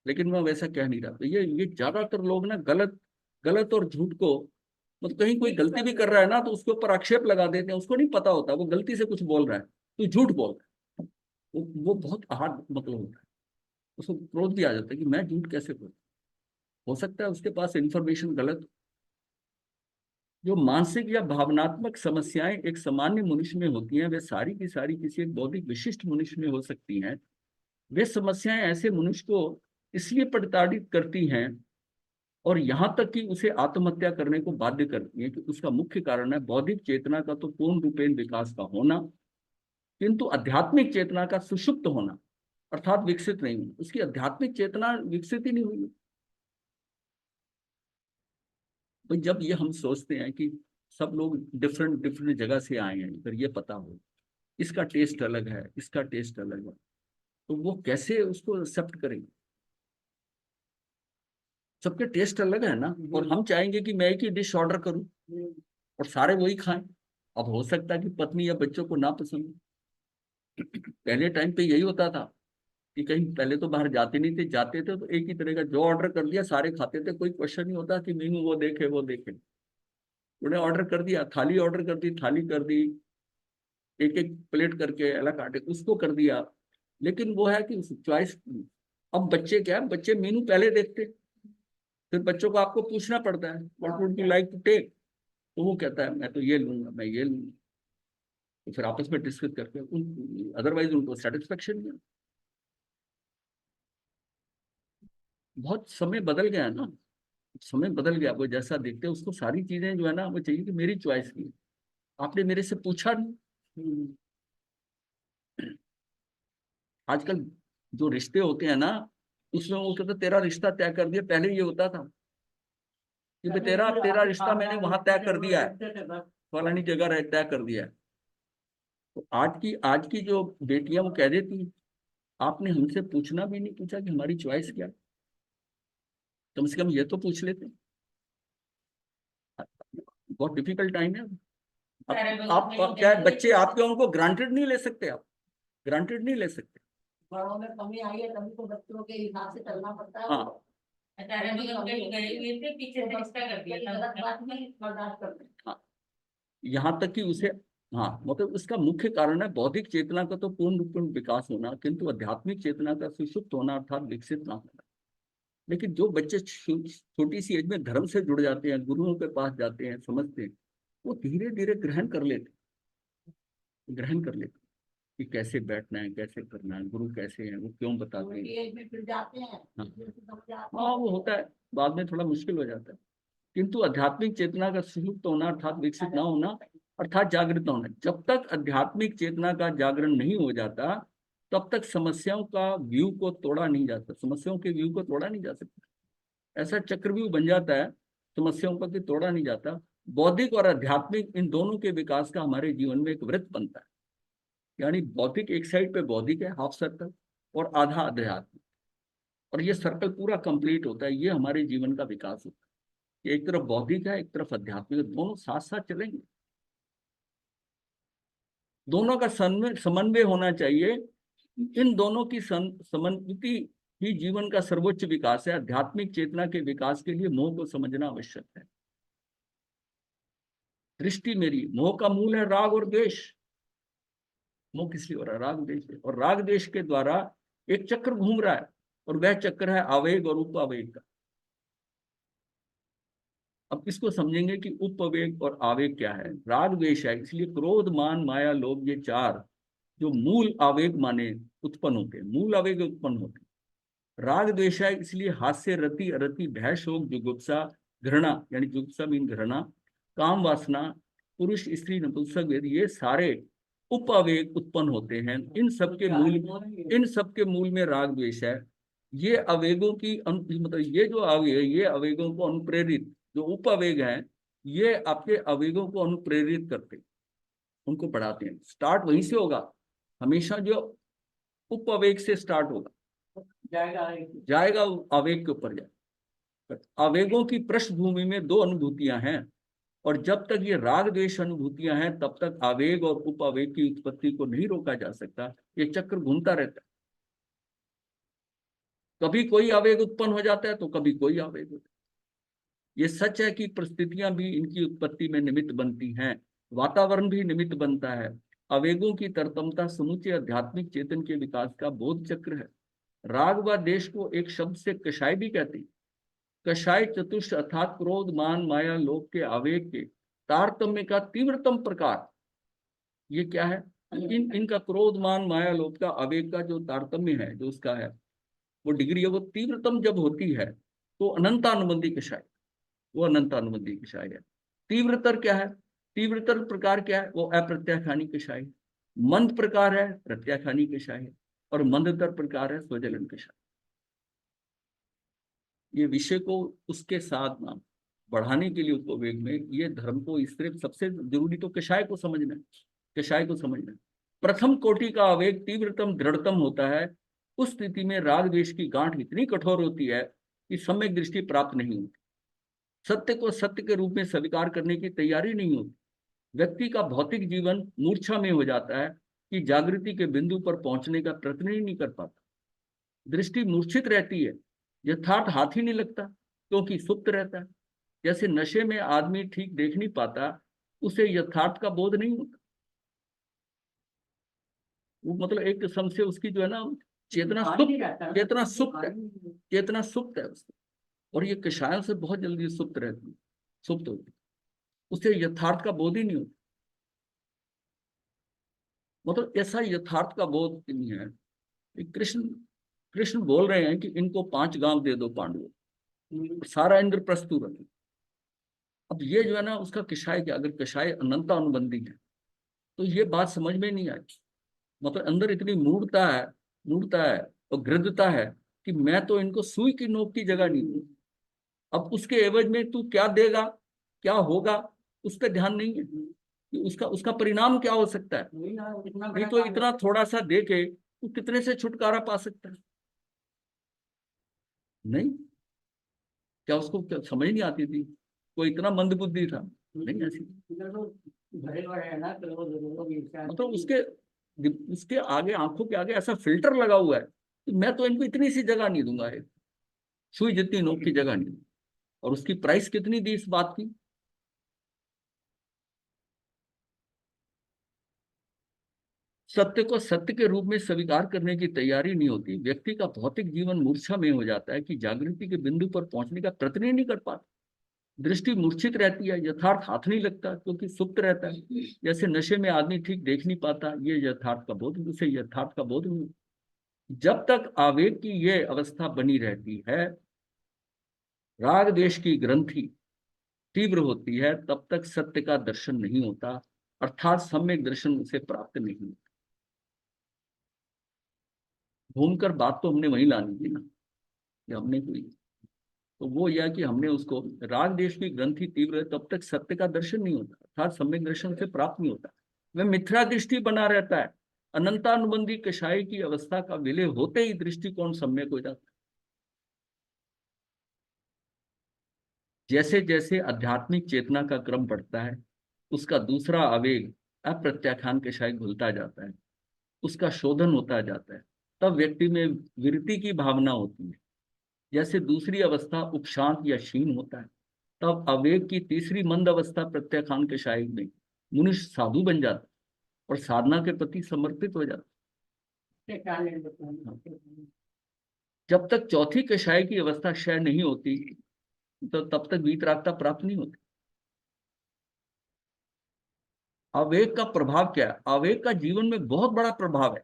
लेकिन मैं वैसा कह नहीं रहा। तो ये ज्यादातर लोग ना गलत, गलत और झूठ को, मतलब कहीं कोई गलती भी कर रहा है ना, तो उसके ऊपर आक्षेप लगा देते हैं। उसको नहीं पता होता वो गलती से कुछ बोल रहा है, तो झूठ बोल रहा है। वो बहुत हार्ड मतलब होता है। उसको क्रोध भी आ जाता है कि मैं झूठ कैसे बोलूं। हो सकता है उसके पास इंफॉर्मेशन गलत हो। जो मानसिक या भावनात्मक समस्याएं एक सामान्य मनुष्य में होती हैं, वे सारी की सारी किसी एक बौद्धिक विशिष्ट मनुष्य में हो सकती हैं। वे समस्याएं ऐसे मनुष्य को इसलिए प्रताड़ित करती हैं और यहां तक कि उसे आत्महत्या करने को बाध्य करती हैं कि उसका मुख्य कारण है बौद्धिक चेतना का तो पूर्ण रूपेण विकास का होना, किंतु आध्यात्मिक चेतना का सुषुप्त होना, अर्थात विकसित नहीं होना। उसकी आध्यात्मिक चेतना विकसित ही नहीं हुई। तो जब ये हम सोचते हैं कि सब लोग डिफरेंट डिफरेंट जगह से आए हैं, अगर ये पता हो इसका टेस्ट अलग है, इसका टेस्ट अलग है, तो वो कैसे उसको एक्सेप्ट करेंगे। सबके टेस्ट अलग है ना, और हम चाहेंगे कि मैं एक ही डिश ऑर्डर करूं और सारे वही खाएं। अब हो सकता है कि पत्नी या बच्चों को ना पसंद हो। पहले टाइम पे यही होता था कि कहीं पहले तो बाहर जाते नहीं थे, जाते थे तो एक ही तरह का जो ऑर्डर कर दिया सारे खाते थे। कोई क्वेश्चन नहीं होता कि मेनू वो देखे वो देखे। उन्हें ऑर्डर कर दिया, थाली ऑर्डर कर दी, थाली कर दी, एक एक प्लेट करके अलग काटे उसको कर दिया। लेकिन वो है कि चॉइस। अब बच्चे क्या है, बच्चे मेनू पहले देखते, फिर बच्चों को आपको पूछना पड़ता है what would you like to take, तो वो कहता है मैं तो ये लूंगा, मैं ये लूंगा। तो फिर आपस में डिस्कस करके अदरवाइज उनको सेटिस्फेक्शन नहीं। बहुत समय बदल गया है ना, समय बदल गया। वो जैसा देखते हैं उसको सारी चीजें जो है ना, वो चाहिए कि मेरी चॉइस की। आपने मेरे से पूछा नहीं। आजकल जो रिश्ते होते हैं ना, उसमें वो कहते तेरा रिश्ता तय कर दिया। पहले ये होता था कि भाई तेरा तेरा रिश्ता मैंने वहां तय कर दिया है, फलानी जगह तय कर दिया है। तो आज की जो बेटियां वो कह देती हैं, आपने हमसे पूछना भी नहीं पूछा कि हमारी चॉइस क्या है। कम से कम ये तो पूछ लेते। बहुत डिफिकल्ट टाइम है। आप क्या है, बच्चे आपके उनको ग्रांटेड नहीं ले सकते। आप ग्रांटेड नहीं ले सकते। बड़ों में कमी आई है, तभी तो बच्चों के हिसाब से चलना पड़ता है। हाँ पीछे से रिश्ता कर दिया, गलत बात नहीं बर्दाश्त करते। हाँ, यहाँ तक कि उसे, हाँ मतलब उसका मुख्य कारण है बौद्धिक चेतना का तो पूर्ण रूप में विकास होना, किंतु आध्यात्मिक चेतना का सुषुप्त होना, अर्थात विकसित ना होना। लेकिन जो बच्चे छोटी सी एज में धर्म से जुड़ जाते हैं, गुरुओं के पास जाते हैं, समझते हैं, वो धीरे धीरे ग्रहण कर लेते कि कैसे बैठना है, कैसे करना है, गुरु कैसे हैं, वो क्यों बताते हैं। एज में फिर जाते हैं, हाँ फिर से समझ आते हाँ, वो होता है। बाद में थोड़ा मुश्किल हो जाता है। किंतु आध्यात्मिक चेतना का सुषुप्त होना, अर्थात विकसित ना होना, अर्थात जागृत ना होना। जब तक आध्यात्मिक चेतना का जागरण नहीं हो जाता, तब तक समस्याओं का व्यू को तोड़ा नहीं जाता, समस्याओं के व्यू को तोड़ा नहीं जा सकता। ऐसा चक्रव्यूह बन जाता है समस्याओं पर भी तोड़ा नहीं जाता। बौद्धिक और आध्यात्मिक इन दोनों के विकास का हमारे जीवन में एक वृत्त बनता है। यानी बौद्धिक एक साइड पे बौद्धिक है, हाफ सर्कल, और आधा आध्यात्मिक, और ये सर्कल पूरा कंप्लीट होता है। ये हमारे जीवन का विकास होता है। एक तरफ बौद्धिक है, एक तरफ आध्यात्मिक, दोनों साथ साथ चलेंगे। दोनों का समन्वय होना चाहिए। इन दोनों की समन्विति ही जीवन का सर्वोच्च विकास है। आध्यात्मिक चेतना के विकास के लिए मोह को समझना आवश्यक है। दृष्टि मेरी, मोह का मूल है राग और द्वेष। मोह किस लिए हो रहा है? राग द्वेष है। और राग द्वेष के द्वारा एक चक्र घूम रहा है, और वह चक्र है आवेग और उपावेग का। अब इसको समझेंगे कि उपवेग और आवेग क्या है। राग द्वेष है, इसलिए क्रोध, मान, माया, लोभ, ये चार जो मूल आवेग माने उत्पन्न होते हैं, मूल आवेग उत्पन्न होते हैं। राग द्वेष है, इसलिए हास्य, रति, अरति, भय, शोक, जुगुप्सा, घृणा, यानी जुगुप्सा मीन घृणा, काम वासना, पुरुष, स्त्री, नपुंसक वेद, ये सारे उपावेग उत्पन्न होते हैं। इन सब के मूल में राग द्वेष है। ये आवेगों की मतलब ये जो आवेग, ये आवेगों को अनुप्रेरित, जो उपावेग हैं, ये आपके आवेगों को अनुप्रेरित करते हैं, उनको बढ़ाते हैं। स्टार्ट वहीं से होगा, हमेशा जो उपावेग से स्टार्ट होगा, जाएगा आवेग के ऊपर जाएगा। आवेगों की पृष्ठभूमि में दो अनुभूतियां हैं, और जब तक ये राग द्वेष अनुभूतियां हैं तब तक आवेग और उपावेग की उत्पत्ति को नहीं रोका जा सकता। ये चक्र घूमता रहता है। कभी कोई आवेग उत्पन्न हो जाता है तो कभी कोई आवेग होता है। ये सच है कि परिस्थितियां भी इनकी उत्पत्ति में निमित्त बनती हैं, वातावरण भी निमित्त बनता है। आवेगों की तरतमता समूचे आध्यात्मिक चेतन के विकास का बोध चक्र है। राग व देश को एक शब्द से कषाय भी कहते हैं। कषाय चतुष्ट अर्थात क्रोध, मान, माया, लोभ के आवेग के तारतम्य का तीव्रतम प्रकार। ये क्या है? इनका क्रोध, मान, माया, लोभ का आवेग का जो तारतम्य है, जो उसका है वो डिग्री है, वो तीव्रतम जब होती है तो अनंतानुबंधी कषाय, वो अनंतानुबंधी कषाय है। तीव्रतर क्या है? तीव्रतर प्रकार क्या है? वो अप्रत्याख्यानी कषाय। मंद प्रकार है प्रत्याख्यानी कषाय है, और मंदतर प्रकार है स्वजलन कषाय। ये विषय को उसके साथ ना बढ़ाने के लिए उपवेग में ये धर्म को इस तरह सबसे जरूरी तो कषाय को समझना है। कषाय को समझना है। प्रथम कोटि का आवेग तीव्रतम दृढ़तम होता है। उस स्थिति में राग द्वेष की गांठ इतनी कठोर होती है कि सम्यक दृष्टि प्राप्त नहीं होती, सत्य को सत्य के रूप में स्वीकार करने की तैयारी नहीं होती। व्यक्ति का भौतिक जीवन मूर्छा में हो जाता है कि जागृति के बिंदु पर पहुंचने का प्रयत्न ही नहीं कर पाता। दृष्टि मूर्छित रहती है, यथार्थ हाथ ही नहीं लगता क्योंकि सुप्त रहता है। जैसे नशे में आदमी ठीक देख नहीं पाता, उसे यथार्थ का बोध नहीं होता। वो मतलब एक किस्म से उसकी जो है ना चेतना सुप्त है उसकी। और ये कषायों से बहुत जल्दी सुप्त रहती है, सुप्त होती है, उसे यथार्थ का बोध ही नहीं होता। मतलब ऐसा यथार्थ का बोध नहीं है। कृष्ण कृष्ण बोल रहे हैं कि इनको 5 गांव दे दो पांडवों, सारा इंद्रप्रस्थ रखे। अब ये जो है ना उसका कषाय क्या? अगर कषाय अनंत अनुबंधी है तो ये बात समझ में नहीं आई। मतलब अंदर इतनी मूढ़ता है और गृद्धता है कि मैं तो इनको सुई की नोक की जगह नहीं दूं। अब उसके एवज में तू क्या देगा, क्या होगा, उस पर ध्यान नहीं है कि उसका परिणाम क्या हो सकता है। नहीं तो इतना थोड़ा सा दे के तू कितने से छुटकारा पा सकता है? नहीं, क्या उसको क्या समझ नहीं आती थी? कोई इतना मंदबुद्धि था? नहीं ऐसी। मतलब उसके आगे, आंखों के आगे ऐसा फिल्टर लगा हुआ है कि मैं तो इनको इतनी सी जगह नहीं दूंगा, है सुई जितनी नोक की जगह नहीं। और उसकी प्राइस कितनी दी इस बात की? सत्य को सत्य के रूप में स्वीकार करने की तैयारी नहीं होती। व्यक्ति का भौतिक जीवन मूर्छा में हो जाता है कि जागृति के बिंदु पर पहुंचने का प्रयत्न ही नहीं कर पाता। दृष्टि मूर्छित रहती है, यथार्थ हाथ नहीं लगता क्योंकि सुप्त रहता है। जैसे नशे में आदमी ठीक देख नहीं पाता, ये यथार्थ का बोध, उसे यथार्थ का बोध नहीं। जब तक आवेग की ये अवस्था बनी रहती है, राग द्वेष की ग्रंथि तीव्र होती है, तब तक सत्य का दर्शन नहीं होता, अर्थात सम्यक दर्शन उसे प्राप्त नहीं होता। घूमकर बात तो हमने वहीं लानी थी ना, कि हमने कोई तो वो यह कि हमने उसको, राग देश की ग्रंथि तीव्र है तब तक सत्य का दर्शन नहीं होता, अर्थात सम्यक दर्शन से प्राप्त नहीं होता, वह मिथ्या दृष्टि बना रहता है। अनंतानुबंधी कषाय की अवस्था का विलय होते ही दृष्टिकोण सम्यक हो जाता है। जैसे जैसे आध्यात्मिक चेतना का क्रम बढ़ता है, उसका दूसरा आवेग अप्रत्याख्यान कषाय घुलता जाता है, उसका शोधन होता जाता है, तब व्यक्ति में विरति की भावना होती है। जैसे दूसरी अवस्था उपशांत या क्षीण होता है, तब आवेग की तीसरी मंद अवस्था प्रत्याख्यान कषाय में मनुष्य साधु बन जाता है और साधना के प्रति समर्पित हो जाता है। जब तक चौथी कषाय की अवस्था क्षय नहीं होती, तो तब तक वीतरागता प्राप्त नहीं होती। आवेग का प्रभाव क्या है? आवेग का जीवन में बहुत बड़ा प्रभाव है।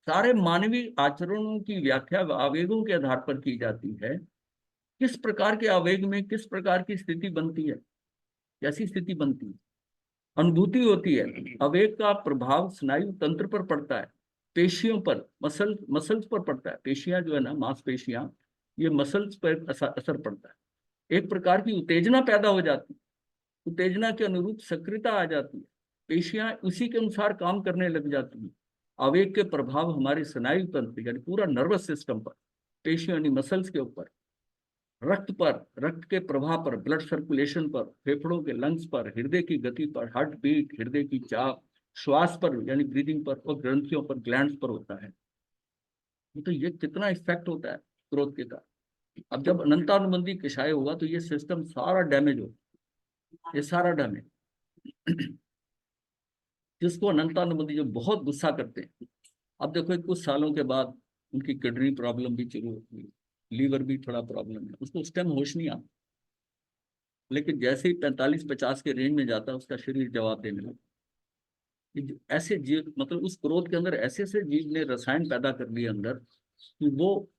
सारे मानवीय आचरणों की व्याख्या आवेगों के आधार पर की जाती है। किस प्रकार के आवेग में किस प्रकार की स्थिति बनती है, कैसी स्थिति बनती है, अनुभूति होती है। आवेग का प्रभाव स्नायु तंत्र पर पड़ता है, पेशियों पर, मसल्स पर पड़ता है। पेशियां जो है ना, मांसपेशियां, ये मसल्स पर असर पड़ता है। एक प्रकार की उत्तेजना पैदा हो जाती है, उत्तेजना के अनुरूप सक्रियता आ जाती है, पेशियां उसी के अनुसार काम करने लग जाती हैं। आवेग के प्रभाव हमारे स्नायु तंत्र यानी पूरा नर्वस सिस्टम पर, पेशियों यानी मसल्स के ऊपर, रक्त पर, रक्त के प्रवाह पर, ब्लड सर्कुलेशन पर, फेफड़ों के लंग्स पर, हृदय की गति पर, हार्ट बीट, हृदय की चाप, श्वास पर यानी ब्रीदिंग पर, और ग्रंथियों पर, ग्लैंड्स पर होता है। तो ये कितना इफेक्ट होता है क्रोध के कारण। अब जब अनंतानुबंधी कषाय होगा तो ये सिस्टम सारा डैमेज होगा, ये सारा डैमेज। जिसको अनंतानुबंधी जो बहुत गुस्सा करते हैं, अब देखो कुछ सालों के बाद उनकी किडनी प्रॉब्लम भी शुरू होती है, लीवर भी थोड़ा प्रॉब्लम है, उसको उस टाइम होश नहीं आता, लेकिन जैसे ही 45-50 के रेंज में जाता है उसका शरीर जवाब देने लगता है। ऐसे जीव, मतलब उस क्रोध के अंदर ऐसे ऐसे जीव ने रसायन पैदा कर लिए अंदर कि वो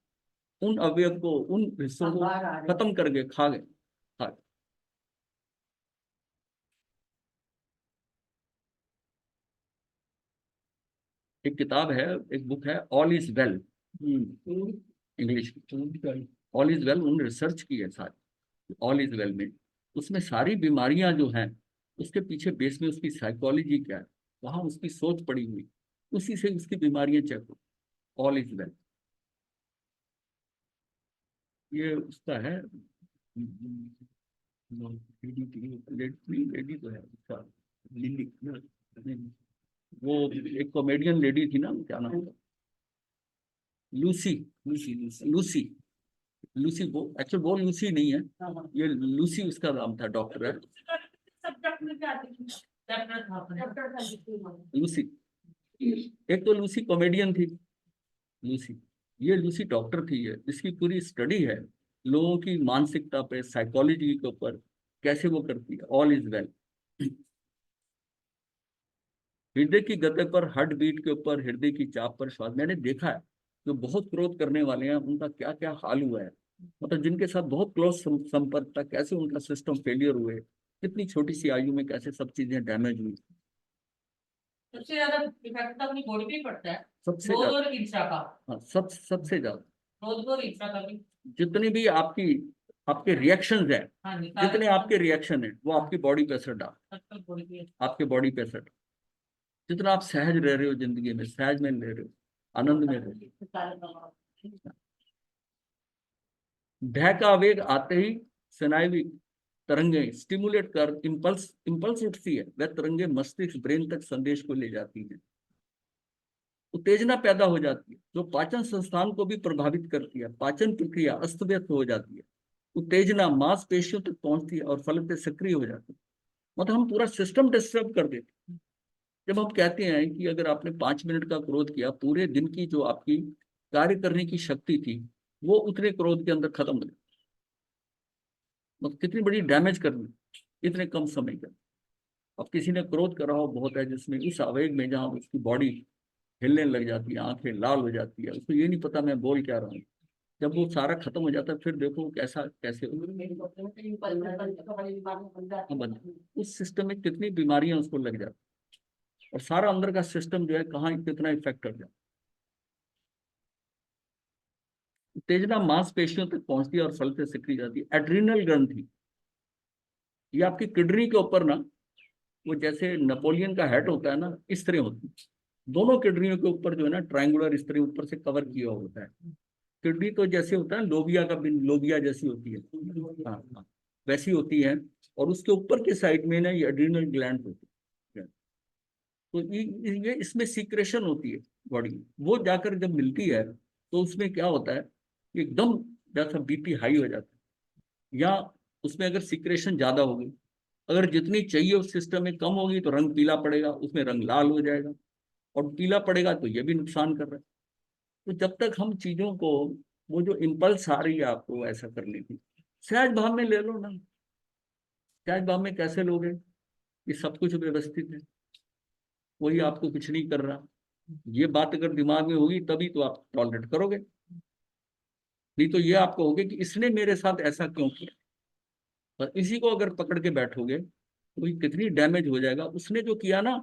उन अवयव को, उन हिस्सों को खत्म कर गए, खा गए। एक किताब है, एक बुक है, all is well, English, all is well, उन्होंने रिसर्च की है सारी, ऑल इज वेल में, उसमें सारी बीमारियां जो हैं उसके पीछे बेस में उसकी साइकोलॉजी क्या है, वहां उसकी सोच पड़ी हुई, उसी से उसकी बीमारियां चेक हो। ऑल इज वेल, ये उसका है, लेडी तो है उसका, लिली, वो एक कॉमेडियन लेडी थी ना, क्या नाम था, लूसी, लूसी, लूसी, वो एक्चुअल वो लूसी नहीं है, ये लूसी उसका नाम था, डॉक्टर है लूसी। एक तो लूसी कॉमेडियन थी, लूसी, ये लूसी डॉक्टर थी। है इसकी पूरी स्टडी है लोगों की मानसिकता पे, साइकोलॉजी के ऊपर, कैसे वो करती है। ऑल इज वेल, हृदय की गति पर, हार्ट बीट के ऊपर, हृदय की चाप पर, श्वास, मैंने देखा है जो बहुत क्रोध करने वाले हैं उनका क्या क्या हाल हुआ है, मतलब जिनके साथ बहुत क्लोज संपर्क था, कैसे उनका सिस्टम फेलियर हुए, कितनी छोटी सी आयु में कैसे सब चीजें डैमेज हुई। सबसे ज्यादा इफेक्ट तो अपनी बॉडी पे पड़ता है, सबसे क्रोध ज्यादा, और ईर्ष्या का। हाँ, सबसे ज्यादा क्रोध और ईर्ष्या का भी। जितनी भी आपकी, आपके रिएक्शंस हैं, हाँ जी, जितने आपके रिएक्शन है वो आपकी बॉडी पे असर डाल, आपके बॉडी पे असर, जितना आप सहज रह रहे हो जिंदगी में, सहज में रह रहे हो, आनंद में रह रहे हो, भय का आवेग आते ही स्नायु तरंगे स्टिमुलेट कर इंपल्स इंपल्स उठती है, वह तरंगे मस्तिष्क ब्रेन तक संदेश को ले जाती है, उत्तेजना पैदा हो जाती है जो पाचन संस्थान को भी प्रभावित करती है, पाचन प्रक्रिया अस्त व्यस्त हो जाती है, उत्तेजना मांसपेशियों तक पहुंचती है और फलत सक्रिय हो जाती है, मतलब हम पूरा सिस्टम डिस्टर्ब कर देते हैं। जब हम कहते हैं कि अगर आपने 5 मिनट का क्रोध किया, पूरे दिन की जो आपकी कार्य करने की शक्ति थी वो उतने क्रोध के अंदर खत्म हो गई, मतलब कितनी बड़ी डैमेज करनी इतने कम समय के। अब किसी ने क्रोध करा हो बहुत है, जिसमें इस आवेग में जहां उसकी बॉडी हिलने लग जाती है, आंखें लाल हो जाती है, उसको ये नहीं पता मैं बोल क्या रहा हूँ, जब वो सारा खत्म हो जाता है फिर देखो कैसा कैसे उस सिस्टम में कितनी बीमारियां उसको लग जाती, और सारा अंदर का सिस्टम जो है कहाँ कितना इफेक्ट कर जाता। उत्तेजना मांसपेशियों तक पहुंचती है और फलते सक्रिय जाती है। एड्रिनल ग्रंथि, ये आपकी किडनी के ऊपर ना, वो जैसे नेपोलियन का हेड होता है ना, इस तरह होती है। दोनों किडनियों के ऊपर जो है ना ट्रायंगुलर इस तरह ऊपर से कवर किया होता है। किडनी तो जैसे होता है लोबिया का बिन, लोबिया जैसी होती है, हाँ हाँ, वैसी होती है। और उसके ऊपर के साइड में ना ये एड्रिनल ग्लैंड होती है। तो ये इसमें सीक्रेशन होती है बॉडी में, वो जाकर जब मिलती है तो उसमें क्या होता है, एकदम जैसा बीपी हाई हो जाता है। या उसमें अगर सीक्रेशन ज्यादा होगी, अगर जितनी चाहिए उस सिस्टम में कम होगी तो रंग पीला पड़ेगा, उसमें रंग लाल हो जाएगा। और पीला पड़ेगा तो ये भी नुकसान कर रहा है। तो जब तक हम चीजों को, वो जो इम्पल्स आ रही है आपको ऐसा करने की, सहज भाव में ले लो ना। सहज भाव में कैसे लोगे, ये सब कुछ व्यवस्थित है, कोई आपको कुछ नहीं कर रहा। ये बात अगर दिमाग में होगी तभी तो आप टॉलरेट करोगे, नहीं तो ये आपको होगे कि इसने मेरे साथ ऐसा क्यों किया। और इसी को अगर पकड़ के बैठोगे तो ये कितनी डैमेज हो जाएगा। उसने जो किया ना,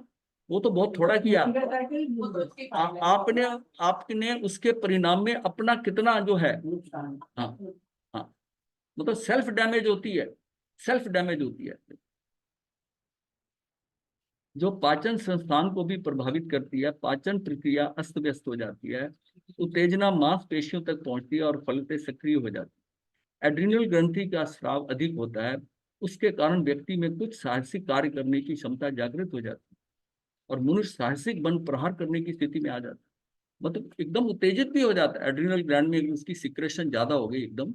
वो तो बहुत थोड़ा किया। आपने आपने उसके परिणाम में अपना कितना जो है, हाँ हाँ, मतलब सेल्फ डैमेज होती है, सेल्फ डैमेज होती है। जो पाचन संस्थान को भी प्रभावित करती है, पाचन प्रक्रिया अस्त व्यस्त हो जाती है, उत्तेजना मांसपेशियों तक पहुंचती है और फलते सक्रिय हो जाती है। एड्रिनल ग्रंथि का स्राव अधिक होता है, उसके कारण व्यक्ति में कुछ साहसिक कार्य करने की क्षमता जागृत हो जाती है और मनुष्य साहसिक बन प्रहार करने की स्थिति में आ जाता है। मतलब एकदम उत्तेजित भी हो जाता है। एड्रिनल ग्लैंड में उसकी सिक्रेशन ज्यादा हो गई एकदम,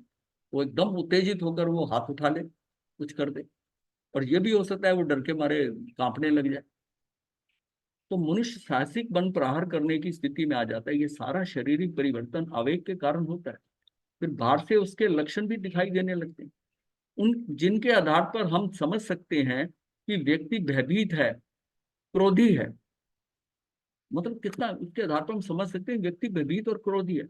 वो एकदम उत्तेजित होकर वो हाथ उठा ले, कुछ कर दे। और ये भी हो सकता है वो डर के मारे कांपने लग जाए। तो मनुष्य साहसिक बन प्रहार करने की स्थिति में आ जाता है। ये सारा शारीरिक परिवर्तन आवेग के कारण होता है। फिर बाहर से उसके लक्षण भी दिखाई देने लगते हैं, उन जिनके आधार पर हम समझ सकते हैं कि व्यक्ति भयभीत है, क्रोधी है। मतलब कितना, उसके आधार पर हम समझ सकते हैं व्यक्ति भयभीत और क्रोधी है।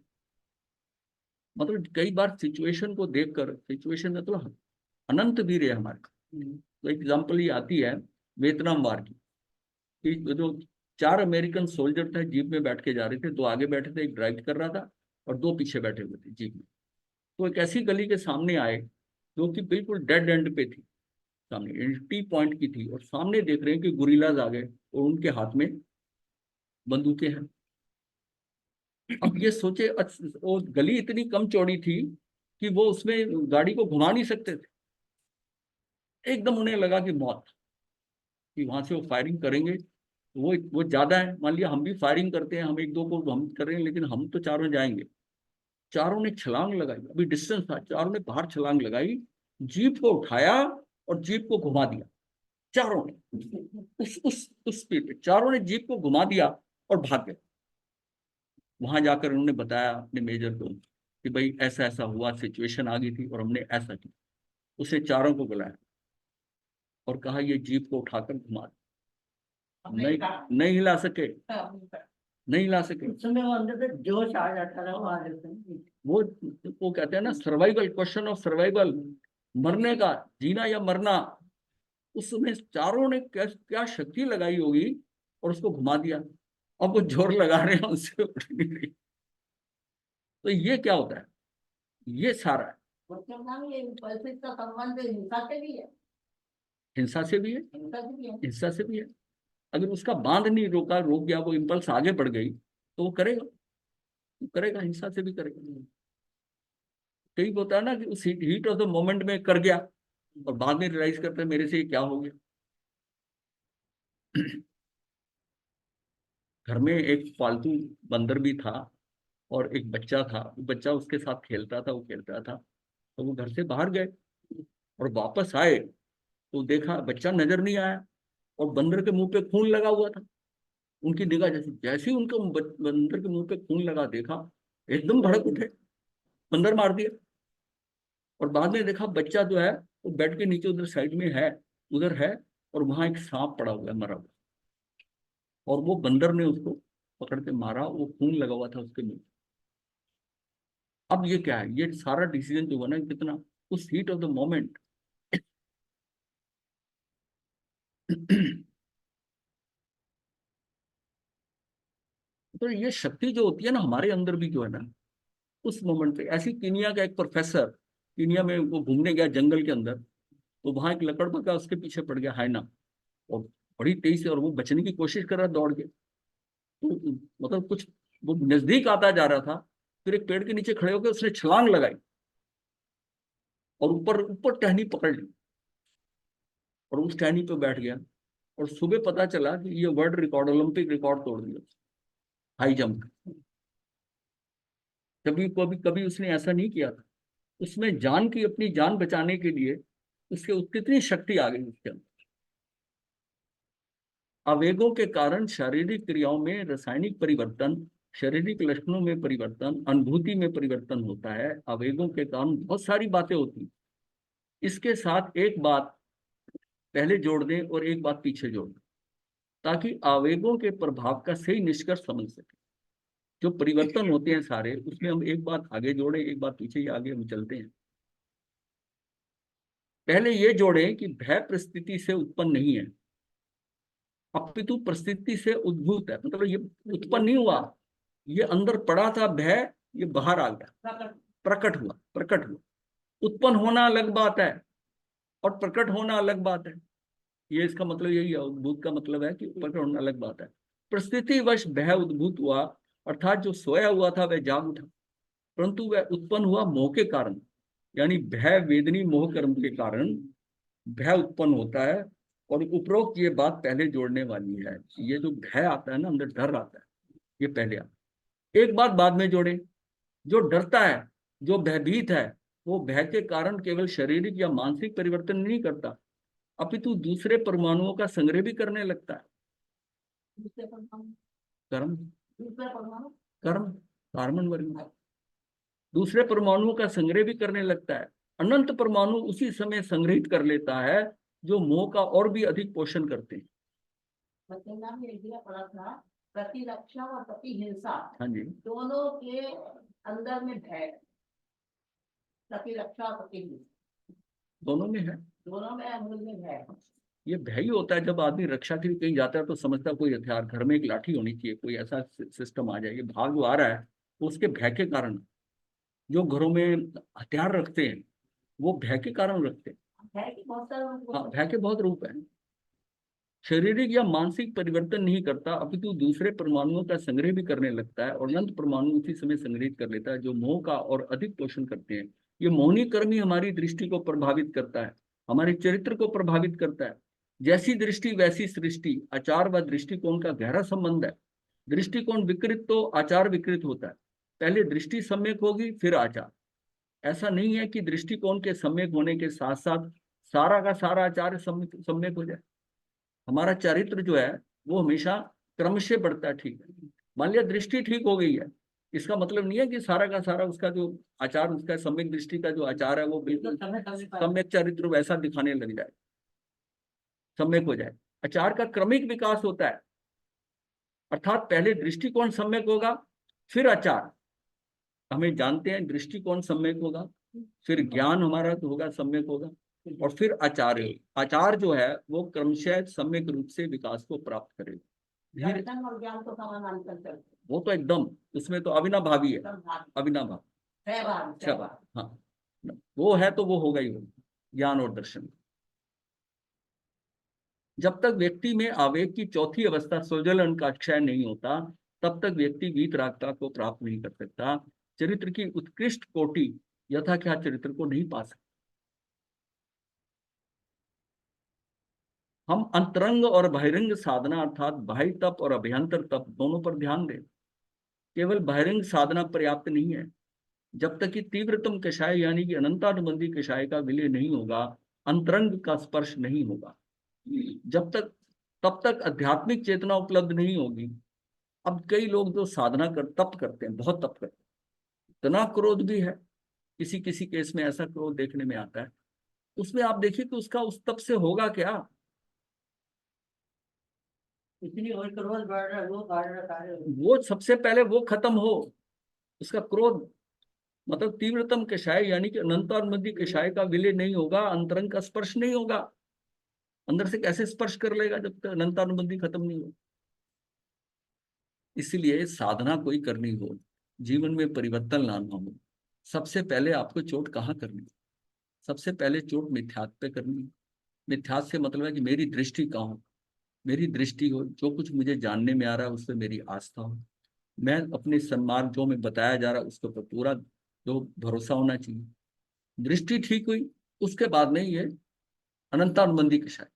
मतलब कई बार सिचुएशन को देखकर, सिचुएशन में तो अनंत वीर है हमारे। तो एग्जाम्पल ये आती है वियतनाम वार की, कि जो 4 अमेरिकन सोल्जर थे जीप में बैठ के जा रहे थे, 2 आगे बैठे थे, एक ड्राइव कर रहा था और 2 पीछे बैठे हुए थे जीप में। तो एक ऐसी गली के सामने आए जो कि बिल्कुल डेड एंड पे थी, सामने टी पॉइंट की थी, और सामने देख रहे हैं कि गुरिल्लाज आ गए और उनके हाथ में बंदूकें हैं। अब ये सोचे, वो गली इतनी कम चौड़ी थी कि वो उसमें गाड़ी को घुमा नहीं सकते थे। एकदम उन्हें लगा कि मौत, कि वहां से वो फायरिंग करेंगे तो वो ज्यादा है। मान लिया हम भी फायरिंग करते हैं, हम एक दो को हम कर रहे हैं, लेकिन हम तो चारों जाएंगे। चारों ने छलांग लगाई, अभी डिस्टेंस था, चारों ने बाहर छलांग लगाई, जीप को उठाया और जीप को घुमा दिया। चारों ने उस स्पीड पे चारों ने जीप को घुमा दिया और भाग गए। वहां जाकर उन्होंने बताया अपने मेजर को कि भाई ऐसा ऐसा हुआ, सिचुएशन आ गई थी और हमने ऐसा किया। उसे चारों को बुलाया और कहा ये जीप को उठाकर घुमा दो। नहीं, नहीं हिला सके, नहीं हिला सके। उस समय वो अंदर से जोश आ जाता था, वो आ जाता है। वो कहते हैं ना सर्वाइवल, क्वेश्चन ऑफ सर्वाइवल, मरने का, जीना या मरना। उसमें चारों ने क्या क्या शक्ति लगाई होगी और उसको घुमा दिया। अब वो जोर लगा रहे हैं, उससे उठ नहीं रही। तो ये क्या होता है, ये सारा है। बच्चों का भी ये परिस्थिति का संबंध हिंसा से भी है, हिंसा से भी है, हिंसा से भी है। हिंसा से भी है। अगर उसका बांध नहीं रोका, रोक गया, वो इम्पल्स आगे बढ़ गई तो वो करेगा, वो करेगा, हिंसा से भी करेगा। कई होता है ना कि उस हीट ऑफ द मोमेंट में कर गया और बाद में रियलाइज करते हैं मेरे से ये क्या हो गया। घर में एक पालतू बंदर भी था और एक बच्चा था। बच्चा उसके साथ खेलता था, वो खेलता था। तो वो घर से बाहर गए और वापस आए तो देखा बच्चा नजर नहीं आया और बंदर के मुंह पे खून लगा हुआ था। उनकी निगाह जैसे जैसे ही उनको बंदर के मुंह पे खून लगा देखा, एकदम भड़क उठे, बंदर मार दिया। और बाद में देखा बच्चा जो है वो बेड के नीचे उधर साइड में है, उधर है, और वहां एक सांप पड़ा हुआ है मरा हुआ। और वो बंदर ने उसको पकड़ के मारा, वो खून लगा हुआ था उसके मुंह। अब ये क्या है, ये सारा डिसीजन जो बना कितना उस हीट ऑफ द मोमेंट। तो ये शक्ति जो होती है ना हमारे अंदर भी जो है ना, उस मोमेंट पे ऐसी कीनिया का एक प्रोफेसर, कीनिया में वो घूमने गया जंगल के अंदर, तो वहां एक लकड़बग्गा उसके पीछे पड़ गया, हाइना, और बड़ी तेज से, और वो बचने की कोशिश कर रहा दौड़ के, तो मतलब कुछ वो नजदीक आता जा रहा था, फिर एक पेड़ के नीचे खड़े होकर उसने छलांग लगाई और ऊपर ऊपर टहनी पकड़ ली और उस टहनी पे बैठ गया। और सुबह पता चला कि ये वर्ल्ड रिकॉर्ड, ओलंपिक रिकॉर्ड तोड़ दिया हाई जंप। कभी कभी कभी उसने ऐसा नहीं किया था, उसमें जान की, अपनी जान बचाने के लिए उसके कितनी शक्ति आ गई उसके अंदर। आवेगों के कारण शारीरिक क्रियाओं में रासायनिक परिवर्तन, शारीरिक लक्षणों में परिवर्तन, अनुभूति में परिवर्तन होता है। आवेगों के कारण बहुत सारी बातें होती हैं। इसके साथ एक बात पहले जोड़ दें और एक बात पीछे जोड़ दें, ताकि आवेगों के प्रभाव का सही निष्कर्ष समझ सके। जो परिवर्तन होते हैं सारे, उसमें हम एक बात आगे जोड़े, एक बात पीछे, ही आगे हम चलते हैं। पहले ये जोड़ें कि भय परिस्थिति से उत्पन्न नहीं है, अपितु परिस्थिति से उद्भूत है। मतलब ये उत्पन्न नहीं हुआ, ये अंदर पड़ा था भय, ये बाहर आ गया, प्रकट हुआ। उत्पन्न होना अलग बात है और प्रकट होना अलग बात है। ये इसका मतलब यही है, उद्भूत का मतलब है कि प्रकट होना अलग बात है। परिस्थितिवश भय उद्भूत हुआ, अर्थात जो सोया हुआ था वह जाग उठा, परंतु वह उत्पन्न हुआ मोह के कारण, यानी भय वेदनी मोह कर्म के कारण भय उत्पन्न होता है। और उपरोक्त ये बात पहले जोड़ने वाली है, ये जो भय आता है ना, अंदर डर आता है, ये पहले आता है। एक बात बाद में जोड़े, जो डरता है, जो भयभीत है, वो भय के कारण केवल शारीरिक या मानसिक परिवर्तन नहीं करता, अपितु दूसरे परमाणुओं का संग्रह भी करने लगता है। कर्म, कर्म, कार्बन वर्ग, दूसरे परमाणुओं का संग्रह भी करने लगता है। अनंत परमाणु उसी समय संग्रहित कर लेता है, जो मोह का और भी अधिक पोषण करते हैं। पड़ा था प्रतिरक्षा और प्रतिहिंसा, हाँ जी, दोनों के अंदर में भय, प्रतिरक्षा और प्रतिहिंसा दोनों में है। दोनों में मूल में भय। ये भय ही होता है, जब आदमी रक्षा के लिए कहीं जाता है तो समझता है कोई हथियार, घर में एक लाठी होनी चाहिए, कोई ऐसा सिस्टम आ जाए। ये भाग जो आ रहा है तो उसके भय के कारण। जो घरों में हथियार रखते हैं वो भय के कारण रखते हैं। भय की बहुत सारे हाँ, भय के बहुत रूप हैं। शारीरिक या मानसिक परिवर्तन नहीं करता, अपितु दूसरे परमाणुओं का संग्रह भी करने लगता है, और अनंत परमाणु उसी समय संग्रहित कर लेता है, जो मोह का और अधिक पोषण करते हैं। ये मौनी कर्म ही हमारी दृष्टि को प्रभावित करता है, हमारे चरित्र को प्रभावित करता है। जैसी दृष्टि वैसी सृष्टि, आचार व दृष्टिकोण का गहरा संबंध है। दृष्टिकोण विकृत तो आचार विकृत होता है। पहले दृष्टि सम्यक होगी फिर आचार। ऐसा नहीं है कि दृष्टिकोण के सम्यक होने के साथ साथ सारा का सारा आचार सम्यक हो जाए। हमारा चरित्र जो है वो हमेशा क्रमशः बढ़ता है। ठीक है, मान लिया दृष्टि ठीक हो गई है, इसका मतलब नहीं है कि सारा का सारा उसका जो आचार, उसका सम्यक दृष्टि का जो आचार है वो बिल्कुल सम्यक चरित्र वैसा दिखाने लग जाए, सम्यक हो जाए। आचार का क्रमिक विकास होता है, अर्थात पहले दृष्टिकोण सम्यक होगा फिर आचार। हमें जानते हैं दृष्टिकोण सम्यक होगा, फिर ज्ञान हमारा तो होगा, सम्यक होगा, और फिर आचार। आचार जो है वो क्रमशः सम्यक रूप से विकास को प्राप्त करेगा। धीरे, दर्शन और ज्ञान को समानांतर चलते वो तो एकदम, उसमें तो अविनाभावी है, हैं। अविनाभाव, सहभाग, सहभाग। हाँ, वो है तो वो होगा ही होगा, ज्ञान और दर्शन। जब तक व्यक्ति में आवेग की चौथी अवस्था स्वजलन का क्षय नहीं होता, तब तक व्यक्ति वीतरागता को प्राप्त नहीं कर सकता, चरित्र की उत्कृष्ट कोटि यथाख्या चरित्र को नहीं पा सकता। हम अंतरंग और बहिरंग साधना, अर्थात बाह्य तप और अभ्यंतर तप दोनों पर ध्यान दें। केवल बहिरंग साधना पर्याप्त नहीं है। जब तक कि तीव्रतम कषाय यानी कि अनंतानुबंधी कषाय का विलय नहीं होगा, अंतरंग का स्पर्श नहीं होगा, जब तक तब तक आध्यात्मिक चेतना उपलब्ध नहीं होगी। अब कई लोग जो साधना कर तप करते हैं, बहुत तप करते हैं, इतना क्रोध भी है, किसी किसी केस में ऐसा क्रोध देखने में आता है, उसमें आप देखिए कि उसका उस तप से होगा क्या। इतनी और क्रोध बढ़ रहा है, वो बढ़ रहा है। वो सबसे पहले वो खत्म हो, उसका क्रोध, मतलब तीव्रतम कषाय यानी कि अनंतानुबंधी कषाय का विलय नहीं होगा, अंतरंग का स्पर्श नहीं होगा। अंदर से कैसे स्पर्श कर लेगा जब तक अनंतानुबंधी खत्म नहीं हो। इसलिए साधना कोई करनी हो जीवन में परिवर्तन लाना हो, सबसे पहले आपको चोट कहाँ करनी है? सबसे पहले चोट मिथ्यात्व पे करनी है। मिथ्यात्व से मतलब है कि मेरी दृष्टि कहाँ हो, मेरी दृष्टि हो, जो कुछ मुझे जानने में आ रहा है उस पर मेरी आस्था हो, मैं अपने सन्मार्ग जो मैं बताया जा रहा है उसके ऊपर पूरा जो भरोसा होना चाहिए। दृष्टि ठीक हुई, उसके बाद में ये अनंतानुबंधी कषाय।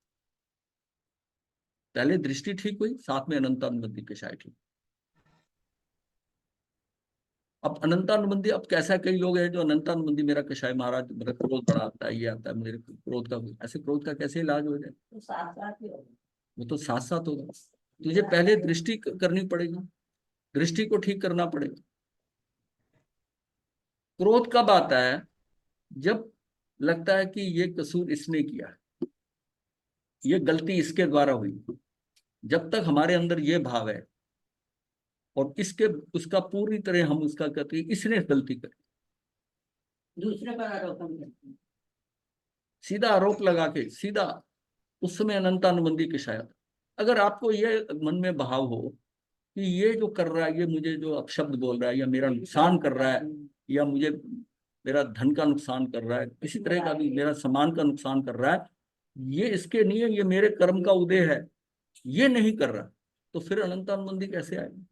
पहले दृष्टि ठीक हुई, साथ में अनंतानुबंधी कषाय ठीक। अब अनंतानुबंधी, अब कैसा, कई लोग हैं जो अनंतानुबंधी मेरा कषाय महाराज, मेरा क्रोध बड़ा आता है, ये आता है, मेरे क्रोध का, ऐसे क्रोध का कैसे इलाज हो जाए? तो साथ साथ ही होगा। वो तो साथ साथ होगा। तुझे पहले दृष्टि करनी पड़ेगी, दृष्टि को ठीक करना पड़ेगा। क्रोध कब आता है? जब लगता है कि ये कसूर इसने किया है, ये गलती इसके द्वारा हुई। जब तक हमारे अंदर ये भाव है और इसके उसका पूरी तरह हम उसका कहते हैं इसने गलती करी, दूसरे पर आरोपण करते हैं। सीधा आरोप लगा के सीधा, उस समय अनंतानुबंधी के शायद। अगर आपको ये मन में भाव हो कि ये जो कर रहा है, ये मुझे जो अपशब्द बोल रहा है या मेरा नुकसान कर रहा है, या मुझे मेरा धन का नुकसान कर रहा है, किसी तरह का भी मेरा सम्मान का नुकसान कर रहा है, ये इसके नहीं है, ये मेरे कर्म का उदय है, ये नहीं कर रहा, तो फिर अनंतानुबंधी कैसे आएगी?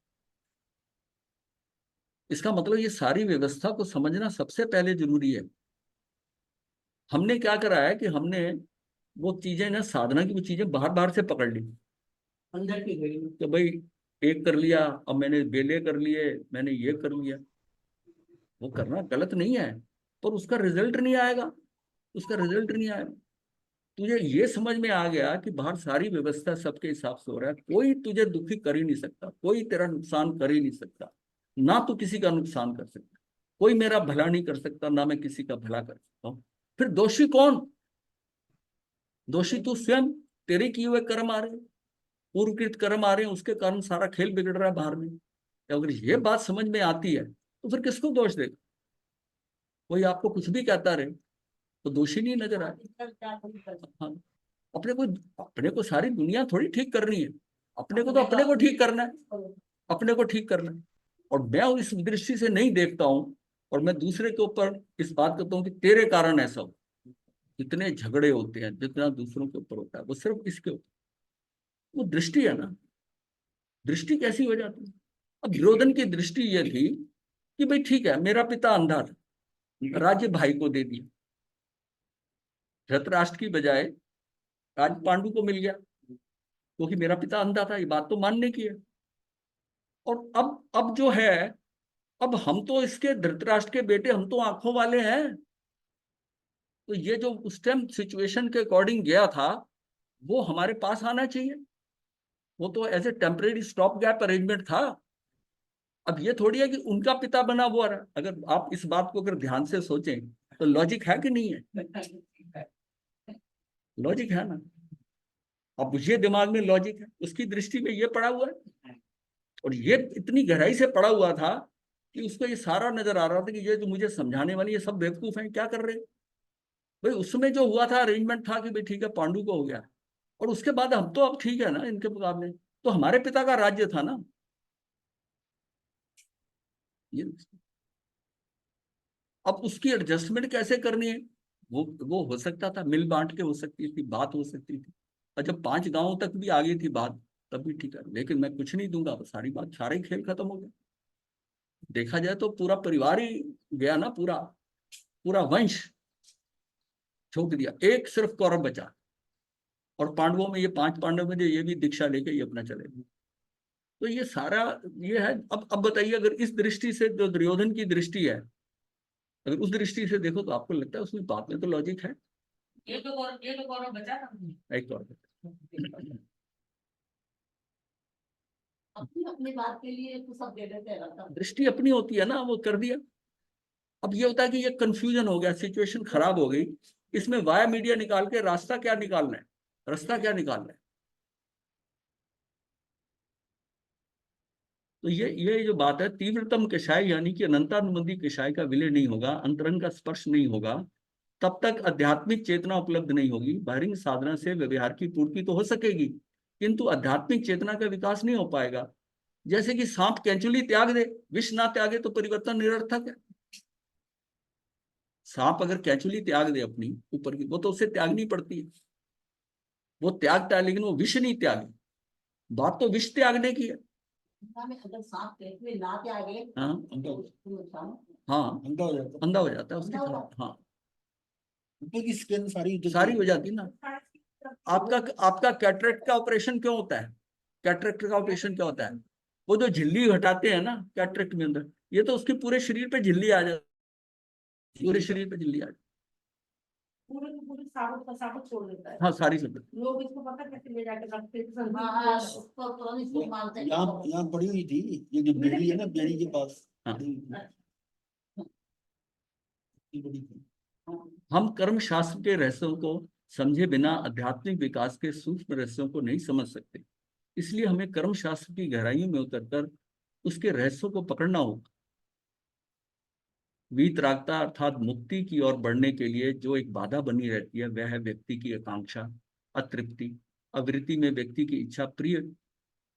इसका मतलब ये सारी व्यवस्था को समझना सबसे पहले जरूरी है। हमने क्या करा है कि हमने वो चीजें ना, साधना की वो चीजें बाहर बाहर से पकड़ ली अंदर की गई। कि भाई एक कर लिया, अब मैंने बेले कर लिए, मैंने ये कर लिया। वो करना गलत नहीं है, पर उसका रिजल्ट नहीं आएगा, उसका रिजल्ट नहीं आएगा। तुझे ये समझ में आ गया कि बाहर सारी व्यवस्था सबके हिसाब से हो रहा है, कोई तुझे दुखी कर ही नहीं सकता, कोई तेरा नुकसान कर ही नहीं सकता, ना तू किसी का नुकसान कर सकता, कोई मेरा भला नहीं कर सकता, ना मैं किसी का भला कर सकता हूँ। फिर दोषी कौन? दोषी तू स्वयं, तेरे किए हुए कर्म आ रहे हैं, पूर्वकृत कर्म आ रहे हैं, उसके कारण सारा खेल बिगड़ रहा है बाहर में। अगर ये बात समझ में आती है तो फिर किसको दोष देगा? कोई आपको कुछ भी कहता रहे तो दोषी नहीं नजर आए। हाँ, अपने को सारी दुनिया थोड़ी ठीक करनी है, अपने को तो अपने को ठीक करना है, अपने को ठीक करना है। और मैं इस दृष्टि से नहीं देखता हूं, और मैं दूसरे के ऊपर इस बात करता हूँ कि तेरे कारण ऐसा हो। जितने झगड़े होते हैं, जितना दूसरों के ऊपर होता है, वो सिर्फ इसके ऊपर, वो दृष्टि है ना। दृष्टि कैसी हो जाती है? अब दुर्योधन की दृष्टि ये थी कि भाई ठीक है, मेरा पिता अंधा था, राज्य भाई को दे दिया, धृतराष्ट्र की बजाय राज्य पांडु को मिल गया, क्योंकि मेरा पिता अंधा था, ये बात तो मानने की है। और अब जो है, अब हम तो इसके धृतराष्ट्र के बेटे, हम तो आंखों वाले हैं। तो ये जो उस टाइम सिचुएशन के अकॉर्डिंग गया था, वो हमारे पास आना चाहिए। वो तो as a temporary stop gap arrangement था। अब ये थोड़ी है कि उनका पिता बना हुआ रहा। अगर आप इस बात को अगर ध्यान से सोचें तो लॉजिक है कि नहीं है? लॉजिक है ना। अब ये दिमाग में लॉजिक है, उसकी दृष्टि में ये पड़ा हुआ है, और ये इतनी गहराई से पड़ा हुआ था कि उसको ये सारा नजर आ रहा था कि ये जो मुझे समझाने वाले ये सब बेवकूफ हैं, क्या कर रहे हैं भाई। उसमें जो हुआ था अरेंजमेंट था कि भाई ठीक है, पांडु को हो गया, और उसके बाद हम तो अब ठीक है ना इनके मुकाबले, तो हमारे पिता का राज्य था ना ये। अब उसकी एडजस्टमेंट कैसे करनी है, वो हो सकता था, मिल बांट के हो सकती थी, बात हो सकती थी, और जब 5 गांवों तक भी आ गई थी बात, तब भी ठीक है। लेकिन मैं कुछ नहीं दूंगा, सारी बात, सारा ही खेल खत्म हो गया। देखा जाए तो पूरा परिवार ही गया ना, पूरा पूरा वंश छोड़ दिया, एक सिर्फ कौरव बचा। और पांडवों में, ये 5 पांडव में जो, ये भी दीक्षा लेके ये अपना चले गए। तो ये सारा ये है। अब बताइए, अगर इस दृष्टि से जो दुर्योधन की दृष्टि है, अगर उस दृष्टि से देखो तो आपको लगता है उसमें बात में तो लॉजिक है। ये तो गौरव बचा ना। एक तौर पर अपनी अपनी बात के लिए तो सब दे देते हैं। दृष्टि अपनी होती है ना, वो कर दिया। अब ये होता है कि ये कंफ्यूजन हो गया, सिचुएशन खराब हो गई, इसमें वाया मीडिया निकाल के रास्ता क्या निकालना है, रास्ता क्या निकालना है। तो ये जो बात है, तीव्रतम कषाय यानी कि अनंतानुबंधी कषाय का विलय नहीं होगा, अंतरंग का स्पर्श नहीं होगा, तब तक आध्यात्मिक चेतना उपलब्ध नहीं होगी। बहिरंग साधना से व्यवहार की पूर्ति तो हो सकेगी, किंतु आध्यात्मिक चेतना का विकास नहीं हो पाएगा। जैसे कि सांप केंचुली त्याग दे, विष ना त्यागे तो परिवर्तन निरर्थक है। सांप अगर केंचुली त्याग दे अपनी ऊपर की, वो तो उसे त्यागनी पड़ती है, वो त्यागता है, लेकिन वो विष नहीं त्यागे। बात तो विष त्यागने की है। अगर सांप केंचुली ना त्यागे हाँ तो उसको नुकसान हाँ, अंधा हो जाता है। अंधा हो जाता है उसकी अंधा हो तरह। हाँ, ऊपर की स्किन सारी जलती सारी है। हो जाती है ना। आपका कैटरेक्ट का ऑपरेशन क्यों होता है? कैटरेक्ट का ऑपरेशन क्या होता है? वो जो झिल्ली हटाते हैं ना कैटरेक्ट में अंदर, ये तो उसके पूरे शरीर पे झिल्ली आ जाती, पूरे शरीर पे झिल्ली आ जाती। पूरे की पूरी साबुत छोड़ देता है। हाँ, सारी सब। लोग इसको पता कैसे ले जाके रखते हैं, हाँ, उसको तुरंत इसको मानते हैं। यहाँ पड़ी हुई थी, ये जो बेड़ी है ना, बेड़ी के पास हाँ। पड़ी हुई थी। ये बड़ी थी। हम कर्म शास्त्र के रहस्यों को समझे बिना आध्यात्मिक विकास के सूक्ष्म रहस्यों को नहीं समझ सकते। इसलिए हमें कर्म शास्त्र की गहराइयों में उतरकर उसके रहस्यों को पकड़ना होगा। वीतरागता अर्थात मुक्ति की ओर बढ़ने के लिए जो एक बाधा बनी रहती है, वह है व्यक्ति की आकांक्षा, अतृप्ति। अवृत्ति में व्यक्ति की इच्छा प्रिय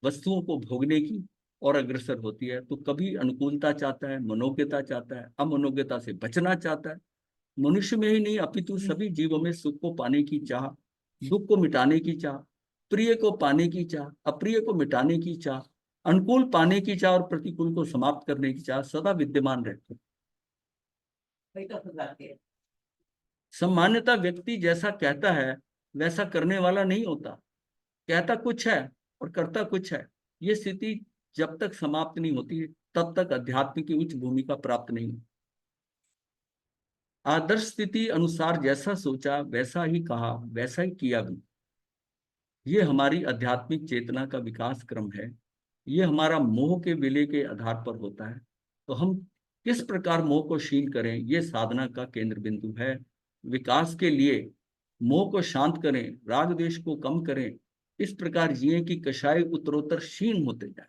वस्तुओं को भोगने की और अग्रसर होती है। तो कभी अनुकूलता चाहता है, मनोज्ञता चाहता है, अमनोज्ञता से बचना चाहता है। मनुष्य में ही नहीं अपितु सभी जीवों में सुख को पाने की चाह, दुख को मिटाने की चाह, प्रिय को पाने की चाह, अप्रिय को मिटाने की चाह, अनुकूल पाने की चाह और प्रतिकूल को समाप्त करने की चाह सदा विद्यमान रहती है। सामान्यतः व्यक्ति जैसा कहता है वैसा करने वाला नहीं होता। कहता कुछ है और करता कुछ है। ये स्थिति जब तक समाप्त नहीं होती तब तक अध्यात्म की उच्च भूमिका प्राप्त नहीं होती। आदर्श स्थिति अनुसार जैसा सोचा वैसा ही कहा, वैसा ही किया भी। ये हमारी आध्यात्मिक चेतना का विकास क्रम है। ये हमारा मोह के विलय के आधार पर होता है। तो हम किस प्रकार मोह को क्षीण करें, ये साधना का केंद्र बिंदु है। विकास के लिए मोह को शांत करें, राग द्वेष को कम करें, इस प्रकार जिए कि कषाय उत्तरोत्तर क्षीण होते जाए।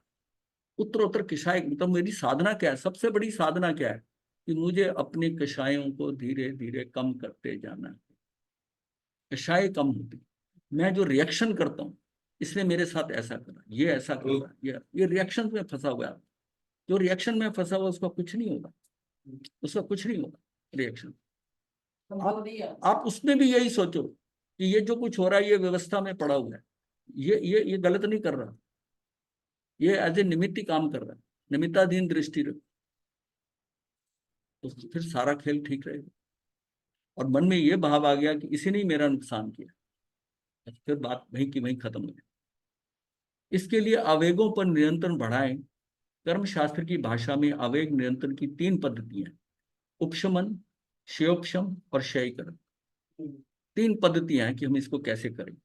उत्तरोत्तर कषाय मतलब मेरी साधना क्या है? सबसे बड़ी साधना क्या है? कि मुझे अपने कषायों को धीरे धीरे कम करते जाना है। कषाय कम होते, मैं जो रिएक्शन करता हूँ, इसने मेरे साथ ऐसा करा, ये ऐसा करा, ये रिएक्शन में फंसा हुआ है। जो रिएक्शन में फंसा हुआ उसका कुछ नहीं होगा, उसका कुछ नहीं होगा रिएक्शन। आप उसमें भी यही सोचो कि ये जो कुछ हो रहा है ये व्यवस्था में पड़ा हुआ है, ये गलत नहीं कर रहा, ये एज ए निमित्त ही काम कर रहा है, निमित्ताधीन दृष्टि रख, तो फिर सारा खेल ठीक रहेगा। और मन में ये भाव आ गया कि इसी ने मेरा नुकसान किया, फिर बात वहीं की वहीं खत्म हो जाए। इसके लिए आवेगों पर नियंत्रण बढ़ाएं। कर्मशास्त्र की भाषा में आवेग नियंत्रण की 3 पद्धतियां हैं: उपशमन, क्षयोपशम और क्षयीकरण। 3 पद्धतियां हैं कि हम इसको कैसे करें।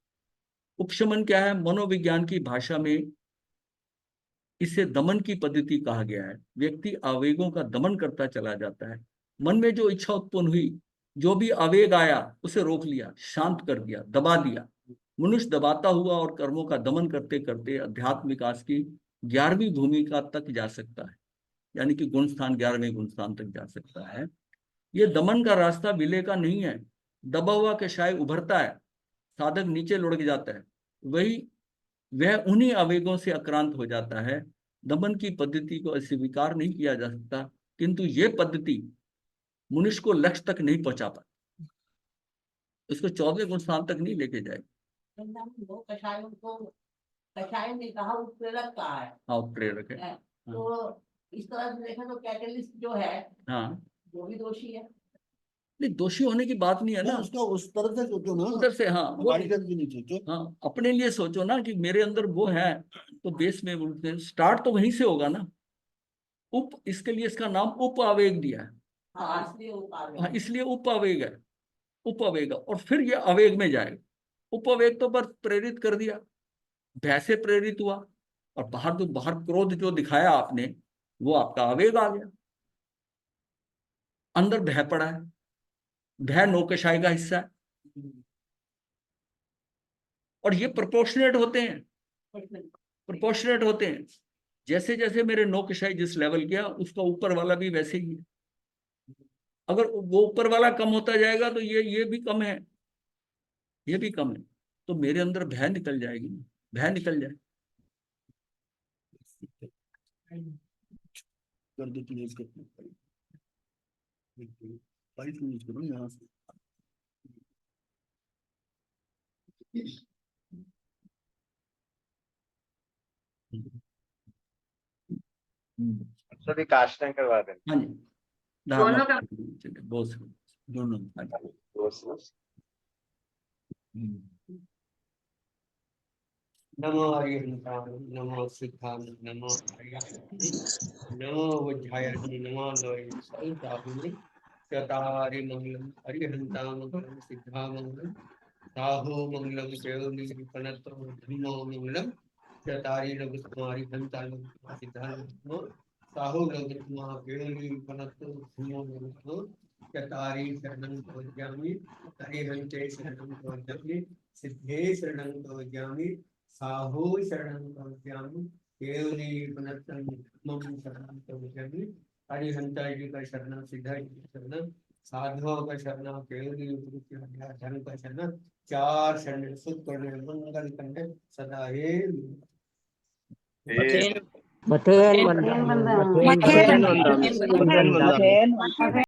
उपशमन क्या है? मनोविज्ञान की भाषा में इसे दमन की पद्धति कहा गया है। व्यक्ति आवेगों का दमन करता चला जाता है। मन में जो इच्छा उत्पन्न हुई, जो भी आवेग आया, उसे रोक लिया, शांत कर दिया, दबा दिया। मनुष्य दबाता हुआ और कर्मों का दमन करते करते अध्यात्म विकास की 11वीं भूमिका तक जा सकता है, यानी कि गुण स्थान 11वें गुण स्थान तक जा सकता है। ये दमन का रास्ता विलय का नहीं है। दबा हुआ कषाय उभरता है, साधक नीचे लुढ़क जाता है, वह उन्हीं आवेगों से आक्रांत हो जाता है। दमन की पद्धति को अस्वीकार नहीं किया जा सकता, किंतु यह पद्धति मनुष्य को लक्ष्य तक नहीं पहुंचा पाती, उसको 14वें गुण स्थान तक नहीं लेके जाएगी। कषाय ने कहा उत्प्रेरक कहा है। हाँ, उत्प्रेरक है। तो इस तरह से देखा तो कैटलिस्ट जो है, हाँ, वो भी दोषी है। नहीं, दोषी होने की बात नहीं है ना, उसका उस तरह से सोचो ना, उधर से। हाँ, हमारी तरफ भी नहीं सोचो। हाँ, अपने लिए सोचो ना कि मेरे अंदर वो है, तो बेस में स्टार्ट तो वहीं से होगा ना। इसके लिए इसका नाम उप आवेग दिया है। हाँ, इसलिए उप आवेग है, उप आवेग। और फिर ये आवेग में जाएगा। उप आवेग तो बस प्रेरित कर दिया, भय से प्रेरित हुआ, और बाहर क्रोध जो दिखाया आपने, वो आपका आवेग आ गया। अंदर भय पड़ा है, भय नौकशाई का हिस्सा है। और ये प्रोपोर्शनेट होते हैं, प्रोपोर्शनेट होते हैं। जैसे जैसे मेरे नौकशाई जिस लेवल गया, उसका ऊपर वाला भी वैसे ही है। अगर वो ऊपर वाला कम होता जाएगा तो ये भी कम है, ये भी कम है, तो मेरे अंदर भय निकल जाएगी, भय निकल जाए। कर दो क्लोज कर दो फाइल क्लोज करो यहाँ से। सभी कास्टिंग करवा दें। हाँ जी दोनों का बोस दोनों। नमो हरिहंताय नमो सिद्धाय नमो हरिहंताय नमो वज्राय नमो लोय सहिताय चतारि मंगलम हरिहंता मंगलम सिद्धा मंगलम साहो मंगलम केवली पनतो धम्मो मंगलम चतारि लघुकुमारी हंता सिद्धा नमो साहो लघुकुमार केवली पनतो धम्मो मंगलम चतारि शरणं प्रवज्यामि हरिहंते शरणं प्रवज्यामि सिद्धे शरणं प्रवज्यामि साहो शरणं प्रवज्यामि केवली पनतं धम्मं शरणं प्रवज्यामि हरिहंता जी का शरण सिद्धा जी का शरण साधुओं का शरण केवली धन का शरण चार शरण सुख करने मंगल करने सदा हे मथेन मथेन वंदन मथेन मथेन वंदन। वंदन